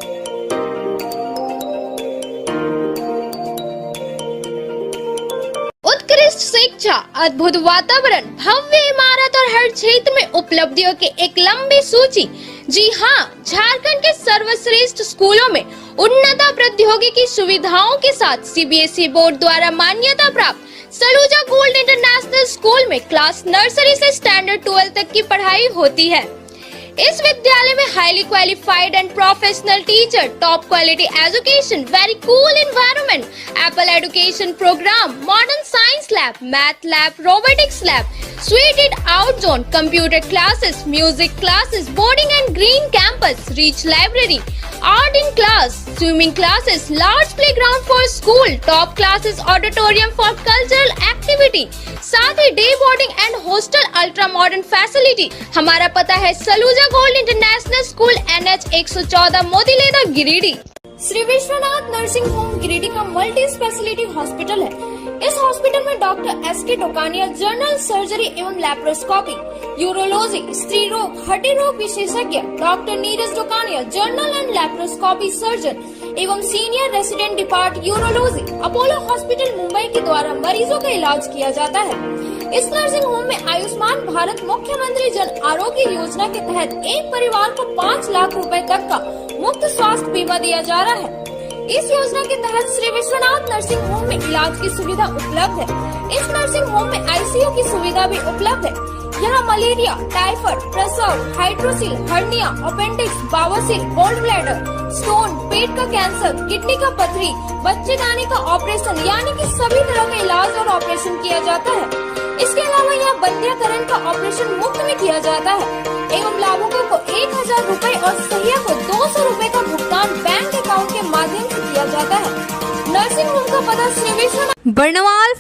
उत्कृष्ट शिक्षा, अद्भुत वातावरण, भव्य इमारत और हर क्षेत्र में उपलब्धियों की एक लंबी सूची। जी हाँ, झारखंड के सर्वश्रेष्ठ स्कूलों में उन्नत प्रौद्योगिकी सुविधाओं के साथ सीबीएसई बोर्ड द्वारा मान्यता प्राप्त सलूजा गोल्ड इंटरनेशनल स्कूल में क्लास नर्सरी से स्टैंडर्ड 12 तक की पढ़ाई होती है। इस विद्यालय में highly qualified and professional teacher, top quality education, very cool environment, Apple education program, modern science lab, math lab, robotics lab, suited out zone, computer classes, music classes, boarding and green campus, rich library, art in class, swimming classes, large playground for school, top classes, auditorium for cultural activity, साथ ही day boarding and hostel, ultra modern facility. हमारा पता है Saluja gold international school, NH 114, Motileda, Giridih. Shri Vishwanath nursing home Giridih का multi speciality hospital है। इस hospital में doctor SK Tokania general surgery एवं लैप्रोस्कोपी, यूरोलॉजी, स्त्री रोग, हड्डी रोग विशेषज्ञ, doctor Neeraj Tokania general and laparoscopy surgeon एवं senior resident depart urology, Apollo hospital Mumbai के द्वारा मरीजों का इलाज किया जाता है। इस नर्सिंग होम में आयुष्मान भारत मुख्यमंत्री जन आरोग्य योजना के तहत एक परिवार को 5 लाख रुपए तक का मुफ्त स्वास्थ्य बीमा दिया जा रहा है। इस योजना के तहत श्री विश्वनाथ नर्सिंग होम में इलाज की सुविधा उपलब्ध है। इस नर्सिंग होम में ICU की सुविधा भी उपलब्ध है। यहाँ मलेरिया, टाइफाइड, प्रसव, हाइड्रोसिल, हर्निया, अपेंडिक्स, बावसील, गोल्ड ब्लैडर, स्टोन, पेट का कैंसर, किडनी का पथरी, बच्चेदानी का ऑपरेशन यानी कि सभी तरह का इलाज और ऑपरेशन किया जाता है। इसके अलावा यहाँ बंध्याकरण का ऑपरेशन मुफ्त में किया जाता है एवं लाभुकों को 1000 रूपए और सहिया को 200 रूपए का भुगतान बैंक अकाउंट के माध्यम से किया जाता है। नर्सिंग होम का पता श्री विश्वनाथ। बर्नवाल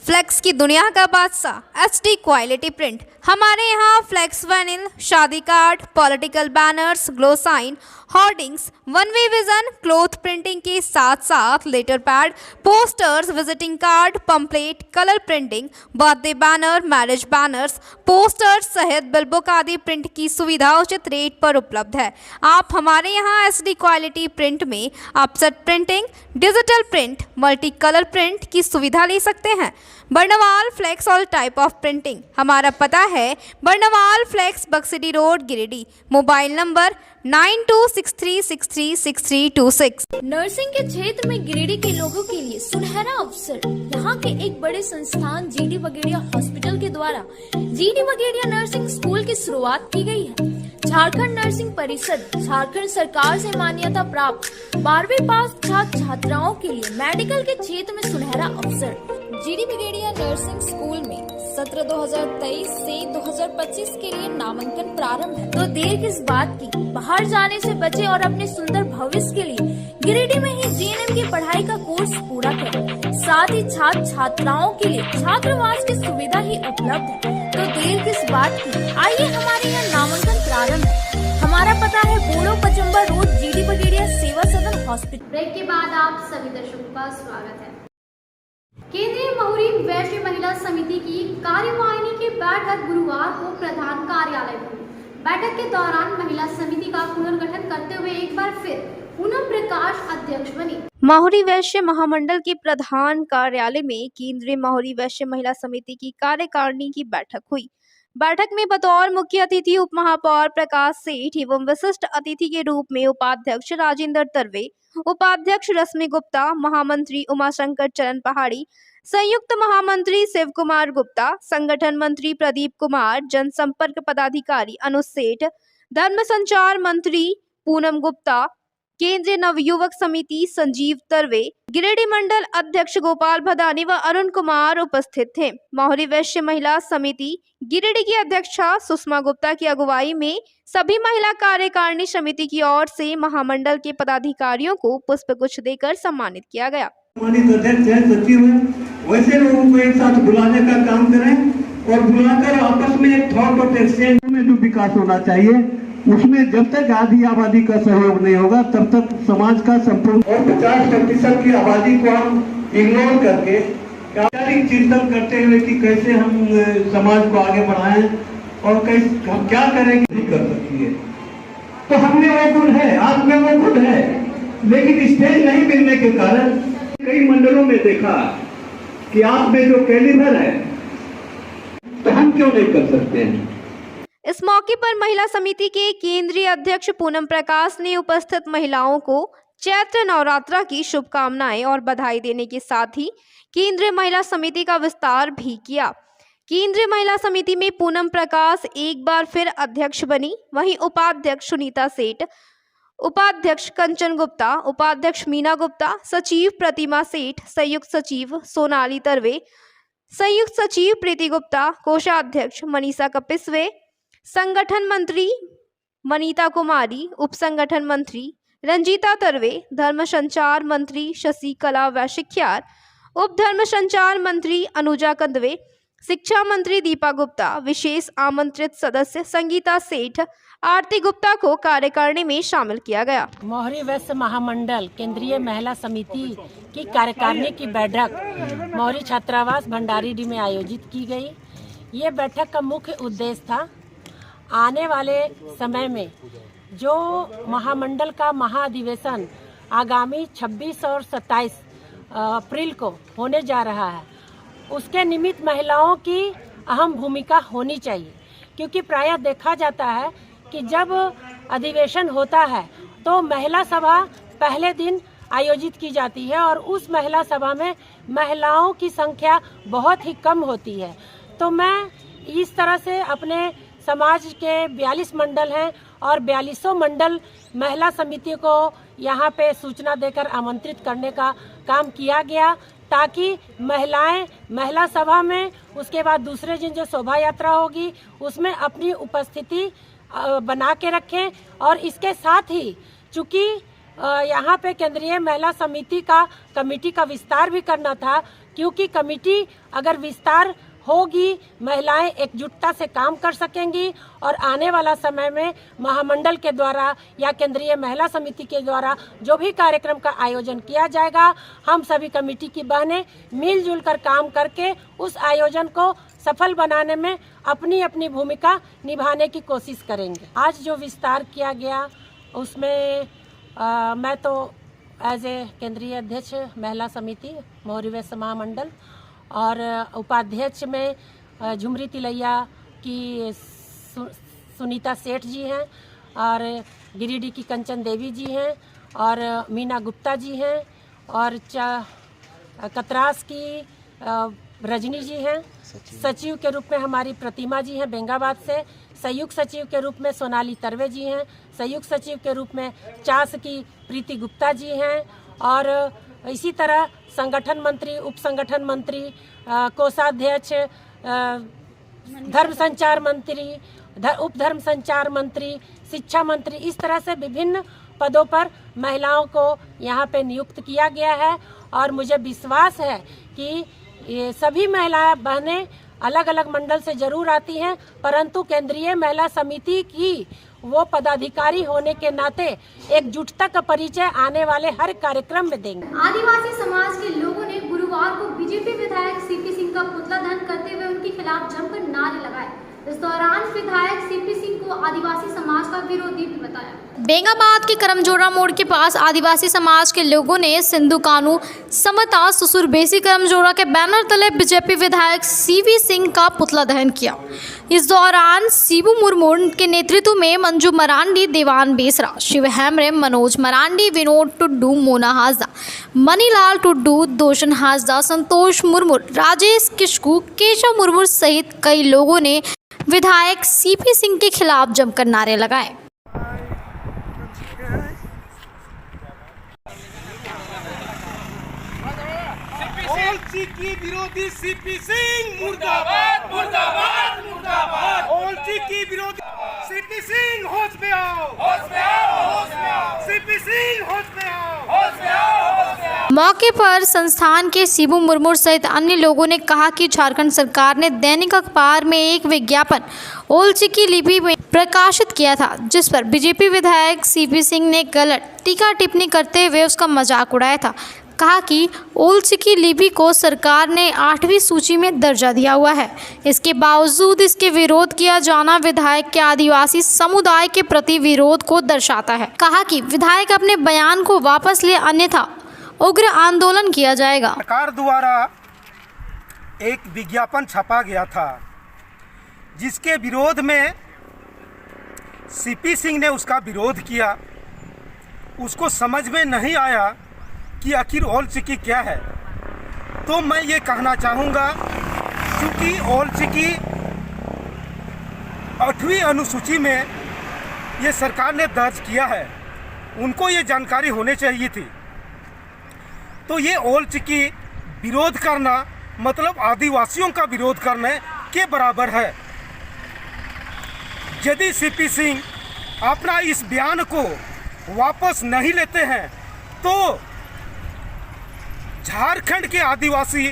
फ्लेक्स की दुनिया का बादशाह, HD क्वालिटी प्रिंट। हमारे यहाँ फ्लेक्स वैनिल, शादी card, political banners, glow sign, hoardings, one way vision, cloth printing के साथ साथ letter pad, posters, visiting card, pamphlet, colour printing, birthday banner, marriage banners, posters सहित बिलबुक आदि प्रिंट की सुविधा उचित रेट पर उपलब्ध है। आप हमारे यहाँ SD क्वालिटी प्रिंट में offset printing, digital print, multi colour print की सुविधा ले सकते हैं। Barnwal flex all type of printing. हमारा पता है Barnwal flex, Baksidih road, Giridih. Mobile number 9263636326। Nursing के क्षेत्र में गिरिडीह के लोगों के लिए सुनहरा अवसर। यहाँ के एक बड़े संस्थान GD बगेड़िया हॉस्पिटल के द्वारा GD बगेड़िया नर्सिंग स्कूल की शुरुआत की गई है। झारखंड नर्सिंग परिषद, झारखंड सरकार से मान्यता प्राप्त 12वीं पास छात्र छात्राओं के लिए मेडिकल के क्षेत्र में सुनहरा अवसर। GD बगेड़िया नर्सिंग स्कूल में सत्र 2023 से 2025 के लिए नामांकन प्रारंभ है। तो देर किस बात की, बाहर जाने से बचे और अपने सुंदर भविष्य के लिए गिरिडीह में ही GNM की पढ़ाई का कोर्स पूरा करें। साथ ही छात्र छात्राओं के लिए छात्रावास की सुविधा ही उपलब्ध है। तो देर किस बात की, आइए हमारे यहाँ नामांकन प्रारंभ है। हमारा पता है बोड़ो पचम्बा रोड, GD बगेड़िया सेवा सदन हॉस्पिटल। ब्रेक के बाद आप सभी दर्शकों का स्वागत है। केंद्रीय महुरी वैश्य महिला समिति की कार्यवाहिनी की बैठक गुरुवार को प्रधान कार्यालय में बैठक के दौरान महिला समिति का पुनर्गठन करते हुए एक बार फिर पूनम प्रकाश अध्यक्ष बनी। माहुरी वैश्य महामंडल के प्रधान कार्यालय में केंद्रीय माहुरी वैश्य महिला समिति की कार्यकारिणी की बैठक हुई। बैठक में बतौर मुख्य अतिथि उप महापौर प्रकाश सेठ एवं विशिष्ट अतिथि के रूप में उपाध्यक्ष राजेंद्र तरवे, उपाध्यक्ष रश्मि गुप्ता, महामंत्री उमाशंकर चरण पहाड़ी, संयुक्त महामंत्री शिव कुमार गुप्ता, संगठन मंत्री प्रदीप कुमार, जनसंपर्क पदाधिकारी अनुज सेठ, धर्म संचार मंत्री पूनम गुप्ता, केंद्रीय नवयुवक समिति संजीव तरवे, गिरिडीह मंडल अध्यक्ष गोपाल भदानी व अरुण कुमार उपस्थित थे। माहुरी वैश्य महिला समिति गिरिडीह की अध्यक्षा सुषमा गुप्ता की अगुवाई में सभी महिला कार्यकारिणी समिति की ओर से महामंडल के पदाधिकारियों को पुष्पगुच्छ देकर सम्मानित किया गया। अध्यक्ष है, सचिव है, वैसे लोगों को एक साथ बुलाने का काम करें और बुलाकर आपस में एक थॉट ऑफ एक्सचेंज में जो विकास होना चाहिए उसमें जब तक आधी आबादी का सहयोग नहीं होगा तब तक समाज का संपूर्ण और 50% की आबादी को हम इग्नोर करके वैचारिक चिंतन करते हुए कि कैसे हम समाज को आगे बढ़ाएं और कैसे हम क्या करेंगे नहीं कर सकती है। तो हमने वो गुण है, आप में वो गुण है, लेकिन स्टेज नहीं मिलने के कारण कई मंडलों में देखा कि आप में जो कैलिबर है तो हम क्यों नहीं कर सकते हैं। इस मौके पर महिला समिति के केंद्रीय अध्यक्ष पूनम प्रकाश ने उपस्थित महिलाओं को चैत्र नवरात्रा की शुभकामनाएं और बधाई देने के साथ ही केंद्रीय महिला समिति का विस्तार भी किया। केंद्रीय महिला समिति में पूनम प्रकाश एक बार फिर अध्यक्ष बनी, वहीं उपाध्यक्ष सुनीता सेठ, उपाध्यक्ष कंचन गुप्ता, उपाध्यक्ष मीना गुप्ता, सचिव प्रतिमा सेठ, संयुक्त सचिव सोनाली तरवे, संयुक्त सचिव प्रीति गुप्ता, कोषाध्यक्ष मनीषा कपिस्वे, संगठन मंत्री मनीता कुमारी, उप संगठन मंत्री रंजीता तरवे, धर्म संचार मंत्री शशिकला वैशिख्यार, उप धर्म संचार मंत्री अनुजा कंदवे, शिक्षा मंत्री दीपा गुप्ता, विशेष आमंत्रित सदस्य संगीता सेठ, आरती गुप्ता को कार्यकारिणी में शामिल किया गया। माहुरी वैश्य महामंडल केंद्रीय महिला समिति की कार्यकारिणी की बैठक माहुरी छात्रावास भंडारीडीह में आयोजित की गई। ये बैठक का मुख्य उद्देश्य था आने वाले समय में जो महामंडल का महाधिवेशन आगामी 26 और 27 अप्रैल को होने जा रहा है, उसके निमित्त महिलाओं की अहम भूमिका होनी चाहिए, क्योंकि प्रायः देखा जाता है कि जब अधिवेशन होता है तो महिला सभा पहले दिन आयोजित की जाती है और उस महिला सभा में महिलाओं की संख्या बहुत ही कम होती है। तो मैं इस तरह से अपने समाज के 42 मंडल हैं और 42 मंडल महिला समिति को यहाँ पे सूचना देकर आमंत्रित करने का काम किया गया, ताकि महिलाएं महिला सभा में, उसके बाद दूसरे दिन जो शोभा यात्रा होगी उसमें अपनी उपस्थिति बना के रखें। और इसके साथ ही चूँकि यहाँ पे केंद्रीय महिला समिति का कमेटी का विस्तार भी करना था, क्योंकि कमेटी अगर विस्तार होगी महिलाएं एकजुटता से काम कर सकेंगी और आने वाला समय में महामंडल के द्वारा या केंद्रीय महिला समिति के द्वारा जो भी कार्यक्रम का आयोजन किया जाएगा, हम सभी कमेटी की बहनें मिलजुल कर काम करके उस आयोजन को सफल बनाने में अपनी अपनी भूमिका निभाने की कोशिश करेंगे। आज जो विस्तार किया गया उसमें मैं तो एज ए केंद्रीय अध्यक्ष महिला समिति माहुरी वैश्य महामंडल और उपाध्यक्ष में झुमरी तिलैया की सुनीता सेठ जी हैं और गिरिडीह की कंचन देवी जी हैं और मीना गुप्ता जी हैं और कतरास की रजनी जी हैं। सचिव के रूप में हमारी प्रतिमा जी हैं बेंगाबाद से, संयुक्त सचिव के रूप में सोनाली तरवे जी हैं, संयुक्त सचिव के रूप में चास की प्रीति गुप्ता जी हैं और इसी तरह संगठन मंत्री, उप संगठन मंत्री, कोषाध्यक्ष, धर्म संचार मंत्री, उप धर्म संचार मंत्री, शिक्षा मंत्री, इस तरह से विभिन्न पदों पर महिलाओं को यहाँ पे नियुक्त किया गया है। और मुझे विश्वास है कि ये सभी महिलाएं बहनें अलग अलग मंडल से जरूर आती हैं, परंतु केंद्रीय महिला समिति की वो पदाधिकारी होने के नाते एकजुटता का परिचय आने वाले हर कार्यक्रम में देंगे। आदिवासी समाज के लोगों ने गुरुवार को बीजेपी विधायक सीपी सिंह का पुतला दहन करते हुए उनके खिलाफ जमकर नारे लगाए। इस दौरान विधायक सीपी सिंह को आदिवासी समाज का विरोधी भी बताया। बेंगाबाद के करमजोड़ा मोड़ के पास आदिवासी समाज के लोगों ने सिंधु कानू समता ससुर बेसी करमजोड़ा के बैनर तले बीजेपी विधायक सीवी सिंह का पुतला दहन किया। इस दौरान शिबू मुर्मू के नेतृत्व में मंजू मरांडी, देवान बेसरा, शिव हेम्ब्रे, मनोज मरांडी, विनोद टुड्डू, मोना हाजदा, मनीलाल टुड्डू, दोशन हाजदा, संतोष मुर्मू, राजेश किशकू, केशव मुर्मू सहित कई लोगों ने विधायक सीपी सिंह के खिलाफ जमकर नारे लगाए। ओलचिकी विरोधी सीपी सिंह मुर्दाबाद मुर्दाबाद मुर्दाबाद। ओलचिकी विरोधी सीपी सिंह होश में आओ, होश में आओ, होश में आओ। सीपी सिंह होश में आओ, होश में आओ, होश में आओ। मौके पर संस्थान के शिबू मुर्मू सहित अन्य लोगों ने कहा कि झारखंड सरकार ने दैनिक अखबार में एक विज्ञापन ओलचिकी लिपि में प्रकाशित किया था, जिस पर बीजेपी विधायक सीपी सिंह ने गलत टीका टिप्पणी करते हुए उसका मजाक उड़ाया था। कहा कि ओलचिकी लिपि को सरकार ने 8वीं सूची में दर्जा दिया हुआ है, इसके बावजूद इसके विरोध किया जाना विधायक के आदिवासी समुदाय के प्रति विरोध को दर्शाता है। कहा कि विधायक अपने बयान को वापस ले, अन्यथा उग्र आंदोलन किया जाएगा। सरकार द्वारा एक विज्ञापन छपा गया था जिसके विरोध में सीपी सिंह ने उसका विरोध किया। उसको समझ में नहीं आया कि आखिर ओलचिकी क्या है। तो मैं ये कहना चाहूँगा, क्योंकि ओलचिकी 8वीं अनुसूची में ये सरकार ने दर्ज किया है, उनको ये जानकारी होनी चाहिए थी। तो ये ओलचिकी विरोध करना मतलब आदिवासियों का विरोध करने के बराबर है। यदि सीपी सिंह अपना इस बयान को वापस नहीं लेते हैं तो झारखंड के आदिवासी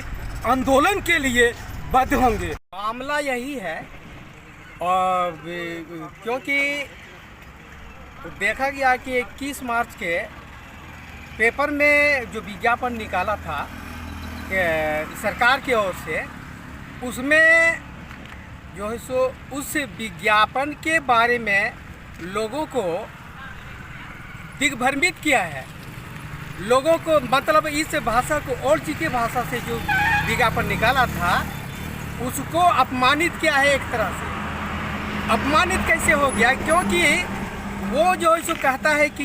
आंदोलन के लिए बद्ध होंगे। मामला यही है, और क्योंकि देखा गया कि 21 मार्च के पेपर में जो विज्ञापन निकाला था सरकार की ओर से, उसमें जो है सो उस विज्ञापन के बारे में लोगों को दिग्भ्रमित किया है। लोगों को मतलब इस भाषा को ओलचिकी भाषा से जो विज्ञापन निकाला था उसको अपमानित किया है। एक तरह से अपमानित कैसे हो गया, क्योंकि वो जो इसको कहता है कि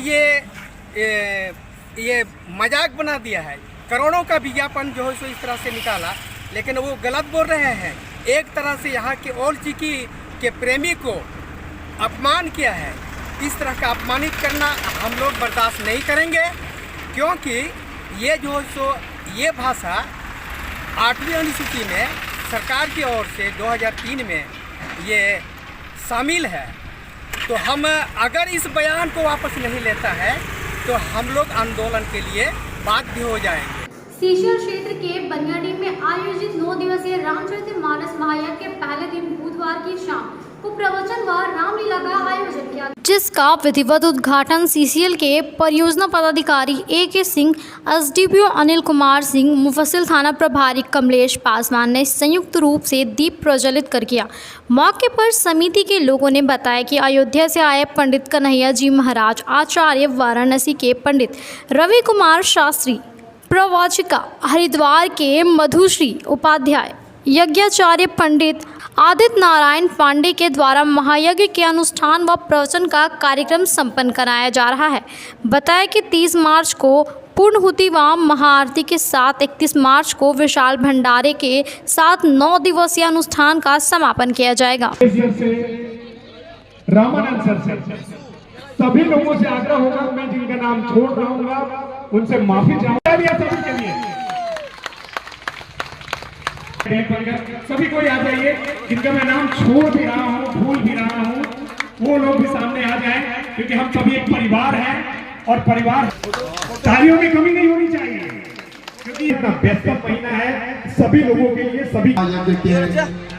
ये मजाक बना दिया है। करोड़ों का विज्ञापन जो है सो इस तरह से निकाला, लेकिन वो गलत बोल रहे हैं। एक तरह से यहाँ के ओलचिकी के प्रेमी को अपमान किया है। इस तरह का अपमानित करना हम लोग बर्दाश्त नहीं करेंगे, क्योंकि ये जो है सो ये भाषा 8वीं अनुसूची में सरकार की ओर से 2003 में ये शामिल है। तो हम अगर इस बयान को वापस नहीं लेता है तो हम लोग आंदोलन के लिए बाध्य हो जाएंगे। सीशर क्षेत्र के बनियाडी में आयोजित 9 दिवसीय रामचरितमानस महायज्ञ के पहले दिन बुधवार की शाम को प्रवचन व रामलीला का आयोजन किया, जिसका विधिवत उद्घाटन सीसीएल के परियोजना पदाधिकारी ए.के. सिंह, एसडीपीओ अनिल कुमार सिंह, मुफस्सिल थाना प्रभारी कमलेश पासवान ने संयुक्त रूप से दीप प्रज्वलित कर किया। मौके पर समिति के लोगों ने बताया कि अयोध्या से आए पंडित कन्हैया जी महाराज, आचार्य वाराणसी के पंडित रवि कुमार शास्त्री, प्रवचिका हरिद्वार के मधुश्री उपाध्याय, यज्ञाचार्य पंडित आदित्य नारायण पांडे के द्वारा महायज्ञ के अनुष्ठान व प्रवचन का कार्यक्रम संपन्न कराया जा रहा है। बताया कि 30 मार्च को पूर्णाहुति व महाआरती के साथ 31 मार्च को विशाल भंडारे के साथ 9 दिवसीय अनुष्ठान का समापन किया जाएगा। रामानंद सर से सभी लोगों से आग्रह होगा, मैं जिनका नाम छोड़ रहा हूँ उनसे माफी चाहूंगा सभी के लिए। सभी को याद जाइए, जिनका मैं नाम छोड़ भी रहा हूँ, भूल भी रहा हूँ, वो लोग भी सामने आ जाएं, क्योंकि हम सभी एक परिवार हैं और परिवार तालियों की कमी नहीं होनी चाहिए, क्योंकि इतना व्यस्त महीना है सभी लोगों के लिए। सभी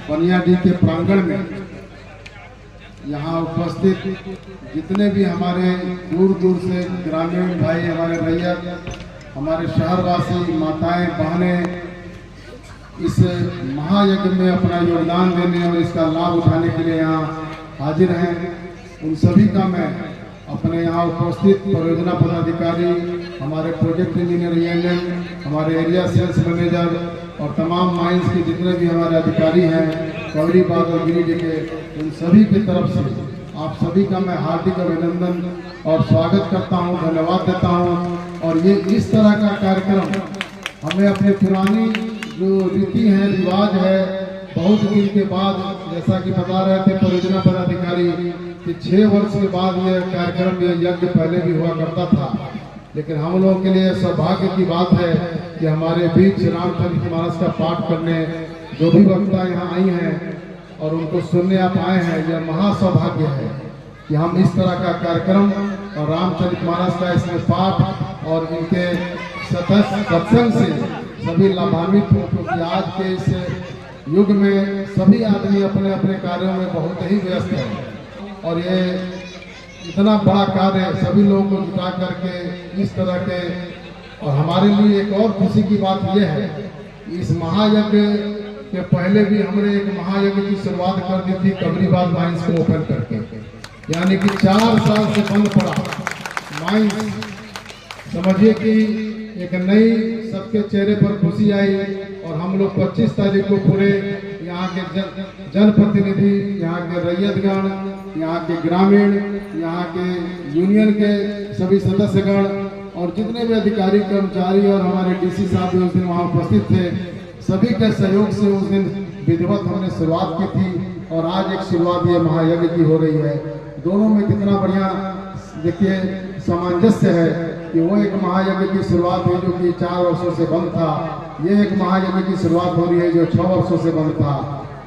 बनियाडी के प्रांगण में यहाँ उपस्थित जितने भी हमारे दूर दूर से ग्रामीण भाई, हमारे भैया, हमारे शहरवासी, माताएं, बहनें, इस महायज्ञ में अपना योगदान देने और इसका लाभ उठाने के लिए यहाँ हाजिर हैं, उन सभी का मैं अपने यहाँ उपस्थित परियोजना पदाधिकारी, हमारे प्रोजेक्ट इंजीनियर ENM, हमारे एरिया सेल्स मैनेजर और तमाम माइंस के जितने भी हमारे अधिकारी हैं कवरी बाग और गिरिडीह के, उन सभी की तरफ से आप सभी का मैं हार्दिक अभिनंदन और स्वागत करता हूं, धन्यवाद देता हूं। और ये इस तरह का कार्यक्रम हमें अपने पुरानी जो रीति है, रिवाज है, बहुत दिन के बाद, जैसा कि बता रहे थे परियोजना पदाधिकारी कि 6 वर्ष के बाद ये कार्यक्रम, ये यज्ञ पहले भी हुआ करता था, लेकिन हम लोगों के लिए सौभाग्य की बात है कि हमारे बीच रामचरित मानस का पाठ करने जो भी वक्ता यहाँ आई हैं और उनको सुनने आप आए हैं, यह महासौभाग्य है कि हम इस तरह का कार्यक्रम और रामचरितमानस का इसमें पाठ और इनके सत्संग से सभी लाभान्वित हों, क्योंकि आज के इस युग में सभी आदमी अपने अपने कार्यों में बहुत ही व्यस्त हैं और ये इतना बड़ा कार्य सभी लोगों को जुटा करके इस तरह के, और हमारे लिए एक और खुशी की बात यह है कि इस महायज्ञ के पहले भी हमने एक महायज्ञ की शुरुआत कर दी थी कबरीबाग माइंस को ओपन करके, यानी कि 4 साल से बंद पड़ा माइंस। समझिए कि एक नई सबके चेहरे पर खुशी आई और हम लोग 25 तारीख को पूरे यहाँ के जनप्रतिनिधि, यहाँ के रैयतगण, यहाँ के ग्रामीण, यहाँ के यूनियन के सभी सदस्यगण और जितने भी अधिकारी कर्मचारी और हमारे DC साहब भी उस दिन वहाँ उपस्थित थे, सभी के सहयोग से उस दिन विधिवत हमने शुरुआत की थी और आज एक शुरुआत ये महायज्ञ की हो रही है। दोनों में कितना बढ़िया देखिए सामंजस्य है कि वो एक महायज्ञ की शुरुआत हुई जो कि 4 वर्षों से बंद था, ये एक महायज्ञ की शुरुआत हो रही है जो 6 वर्षों से बंद था।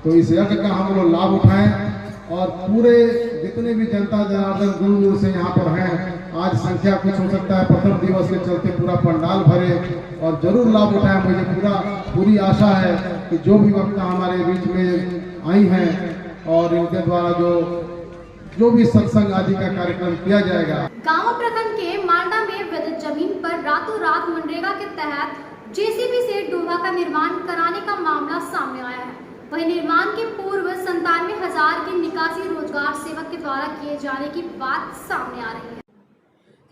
तो इस यज्ञ का हम लोग लाभ उठाएं और पूरे जितने भी जनता जनार्दन दूर दूर से यहाँ पर हैं, आज संख्या कुछ हो सकता है प्रथम दिवस के चलते पूरा पंडाल भरे और जरूर लाभ उठाएं। मुझे पूरी आशा है कि जो भी वक्ता हमारे बीच में आई हैं और इनके द्वारा जो भी सत्संग आदि का कार्यक्रम किया जाएगा। गांव प्रखंड के मांडा में विदित जमीन पर रातों रात मनरेगा के तहत JCB से डोभा का निर्माण कराने का मामला सामने आया है। वहीं निर्माण के पूर्व 97,000 की निकासी रोजगार सेवक के द्वारा किए जाने की बात सामने आ रही है।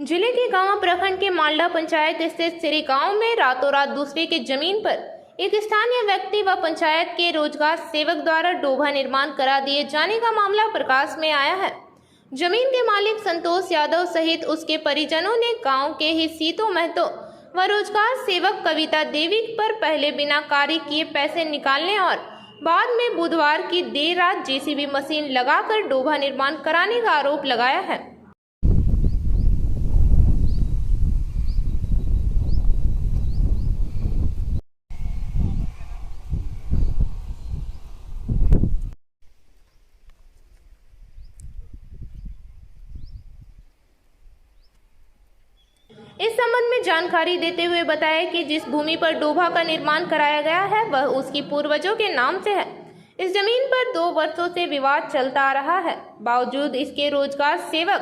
जिले के गांव प्रखंड के मालडा पंचायत स्थित सिरी गांव में रातों रात दूसरे की जमीन पर एक स्थानीय व्यक्ति व पंचायत के रोजगार सेवक द्वारा डोभा निर्माण करा दिए जाने का मामला प्रकाश में आया है। जमीन के मालिक संतोष यादव सहित उसके परिजनों ने गांव के ही सीतो महतो व रोजगार सेवक कविता देवी पर पहले बिना कार्य किए पैसे निकालने और बाद में बुधवार की देर रात JCB मशीन लगाकर डोभा निर्माण कराने का आरोप लगाया है। इस संबंध में जानकारी देते हुए बताया कि जिस भूमि पर डोभा का निर्माण कराया गया है वह उसकी पूर्वजों के नाम से है। इस जमीन पर 2 वर्षों से विवाद चलता आ रहा है। बावजूद इसके रोजगार सेवक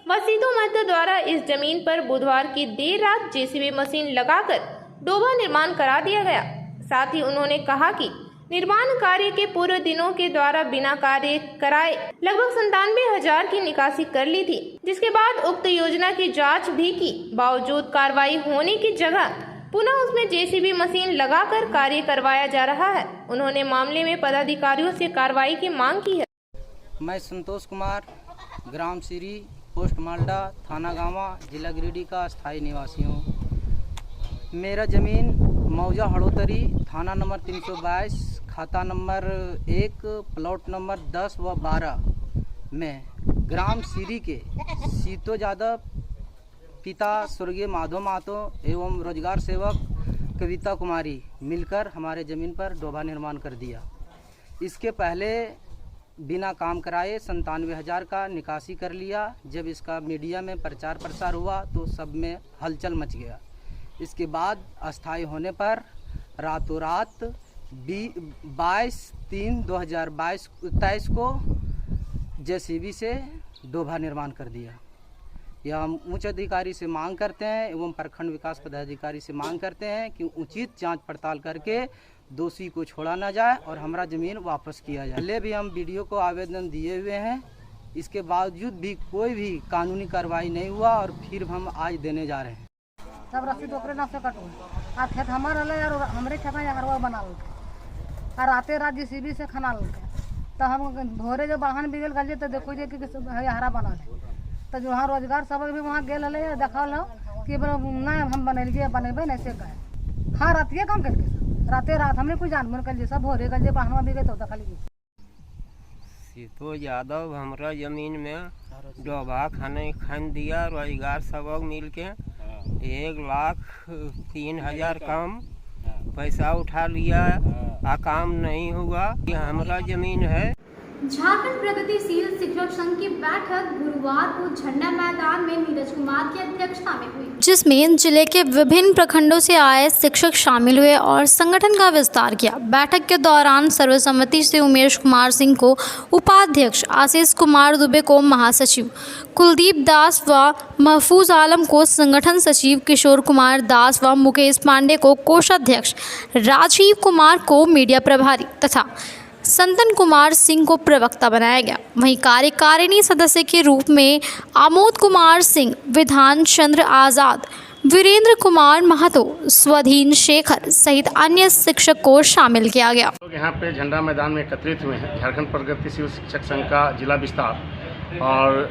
व सीतो महतो द्वारा इस जमीन पर बुधवार की देर रात JCB मशीन लगाकर डोभा निर्माण करा दिया गया। साथ ही उन्होंने कहा कि निर्माण कार्य के पूर्व दिनों के द्वारा बिना कार्य कराए लगभग 97,000 की निकासी कर ली थी, जिसके बाद उक्त योजना की जांच भी की। बावजूद कार्रवाई होने की जगह पुनः उसमें JCB मशीन लगाकर कार्य करवाया जा रहा है। उन्होंने मामले में पदाधिकारियों से कार्रवाई की मांग की है। मैं संतोष कुमार, ग्राम सिरी, पोस्ट मालडा, थाना गांवा, जिला गिरिडीह का स्थायी निवासी हूँ। मेरा ज़मीन मौजा हड़ोतरी, थाना नंबर 322, खाता नंबर 1, प्लॉट नंबर 10 व 12 में ग्राम सिरी के सीतो यादव पिता स्वर्गीय माधव महतो एवं रोजगार सेवक कविता कुमारी मिलकर हमारे ज़मीन पर डोभा निर्माण कर दिया। इसके पहले बिना काम कराए 97,000 का निकासी कर लिया। जब इसका मीडिया में प्रचार प्रसार हुआ तो सब में हलचल मच गया। इसके बाद अस्थायी होने पर रातों रात 22/3/2023 को JCB से डोभा निर्माण कर दिया। या हम उच्च अधिकारी से मांग करते हैं एवं प्रखंड विकास पदाधिकारी से मांग करते हैं कि उचित जांच पड़ताल करके दोषी को छोड़ा ना जाए और हमारा ज़मीन वापस किया जाए। पहले भी हम वीडियो को आवेदन दिए हुए हैं, इसके बावजूद भी कोई भी कानूनी कार्रवाई नहीं हुआ और फिर हम आज देने जा रहे हैं। सब रसीद ओकरे नाम से कटो आ खेत हमार रहे और हमरे खेत में हरवा बना लगे और आते रात जीसीबी से खना लगे तो हम भोरे जो वाहन बिगल गए तो देखो जे कि हरा बना तो जो वहाँ रोजगार सब भी वहाँ गेल है देखल हो कि ना हम बनैलिए बनेबे नहीं से कहे। हाँ रातिए काम करके राते रात हमने कोई जानबूझ कर सब भोरे गए वाहन बिगे तो देखलिए। सीतो यादव हमरा जमीन में डोभा खान दिया, रोजगार सब मिल के 1,03,000 कम पैसा उठा लिया, काम नहीं हुआ। ये हमारा जमीन है। झारखंड प्रगतिशील शिक्षक संघ की बैठक गुरुवार को झंडा मैदान में नीरज कुमार की अध्यक्षता में हुई, जिसमें जिले के विभिन्न प्रखंडों से आए शिक्षक शामिल हुए और संगठन का विस्तार किया। बैठक के दौरान सर्वसम्मति से उमेश कुमार सिंह को उपाध्यक्ष, आशीष कुमार दुबे को महासचिव, कुलदीप दास व महफूज आलम को संगठन सचिव, किशोर कुमार दास व मुकेश पांडे को कोषाध्यक्ष, राजीव कुमार को मीडिया प्रभारी तथा संतन कुमार सिंह को प्रवक्ता बनाया गया। वहीं कार्यकारिणी सदस्य के रूप में आमोद कुमार सिंह, विधान चंद्र आज़ाद, वीरेंद्र कुमार महतो, स्वधीन शेखर सहित अन्य शिक्षक को शामिल किया गया। लोग यहाँ पे झंडा मैदान में एकत्रित हुए हैं झारखंड प्रगतिशील शिक्षक संघ का जिला विस्तार और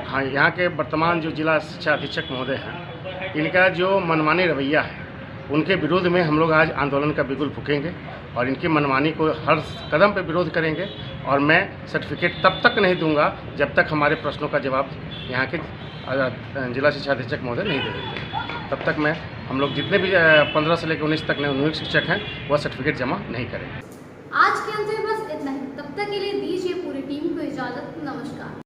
हाँ यहाँ के वर्तमान जो जिला शिक्षा अधीक्षक महोदय हैं, इनका जो मनमानी रवैया है उनके विरोध में हम लोग आज आंदोलन का बिगुल फूकेंगे और इनकी मनमानी को हर कदम पे विरोध करेंगे। और मैं सर्टिफिकेट तब तक नहीं दूंगा जब तक हमारे प्रश्नों का जवाब यहाँ के जिला शिक्षा अधीक्षक महोदय नहीं दे देते। तब तक हम लोग जितने भी 15 से लेकर 19 तक नवनियुक्त शिक्षक हैं वह सर्टिफिकेट जमा नहीं करेंगे। आज के अंत में बस इतना ही। तब तक के लिए दीजिए पूरी टीम को इजाज़त। नमस्कार।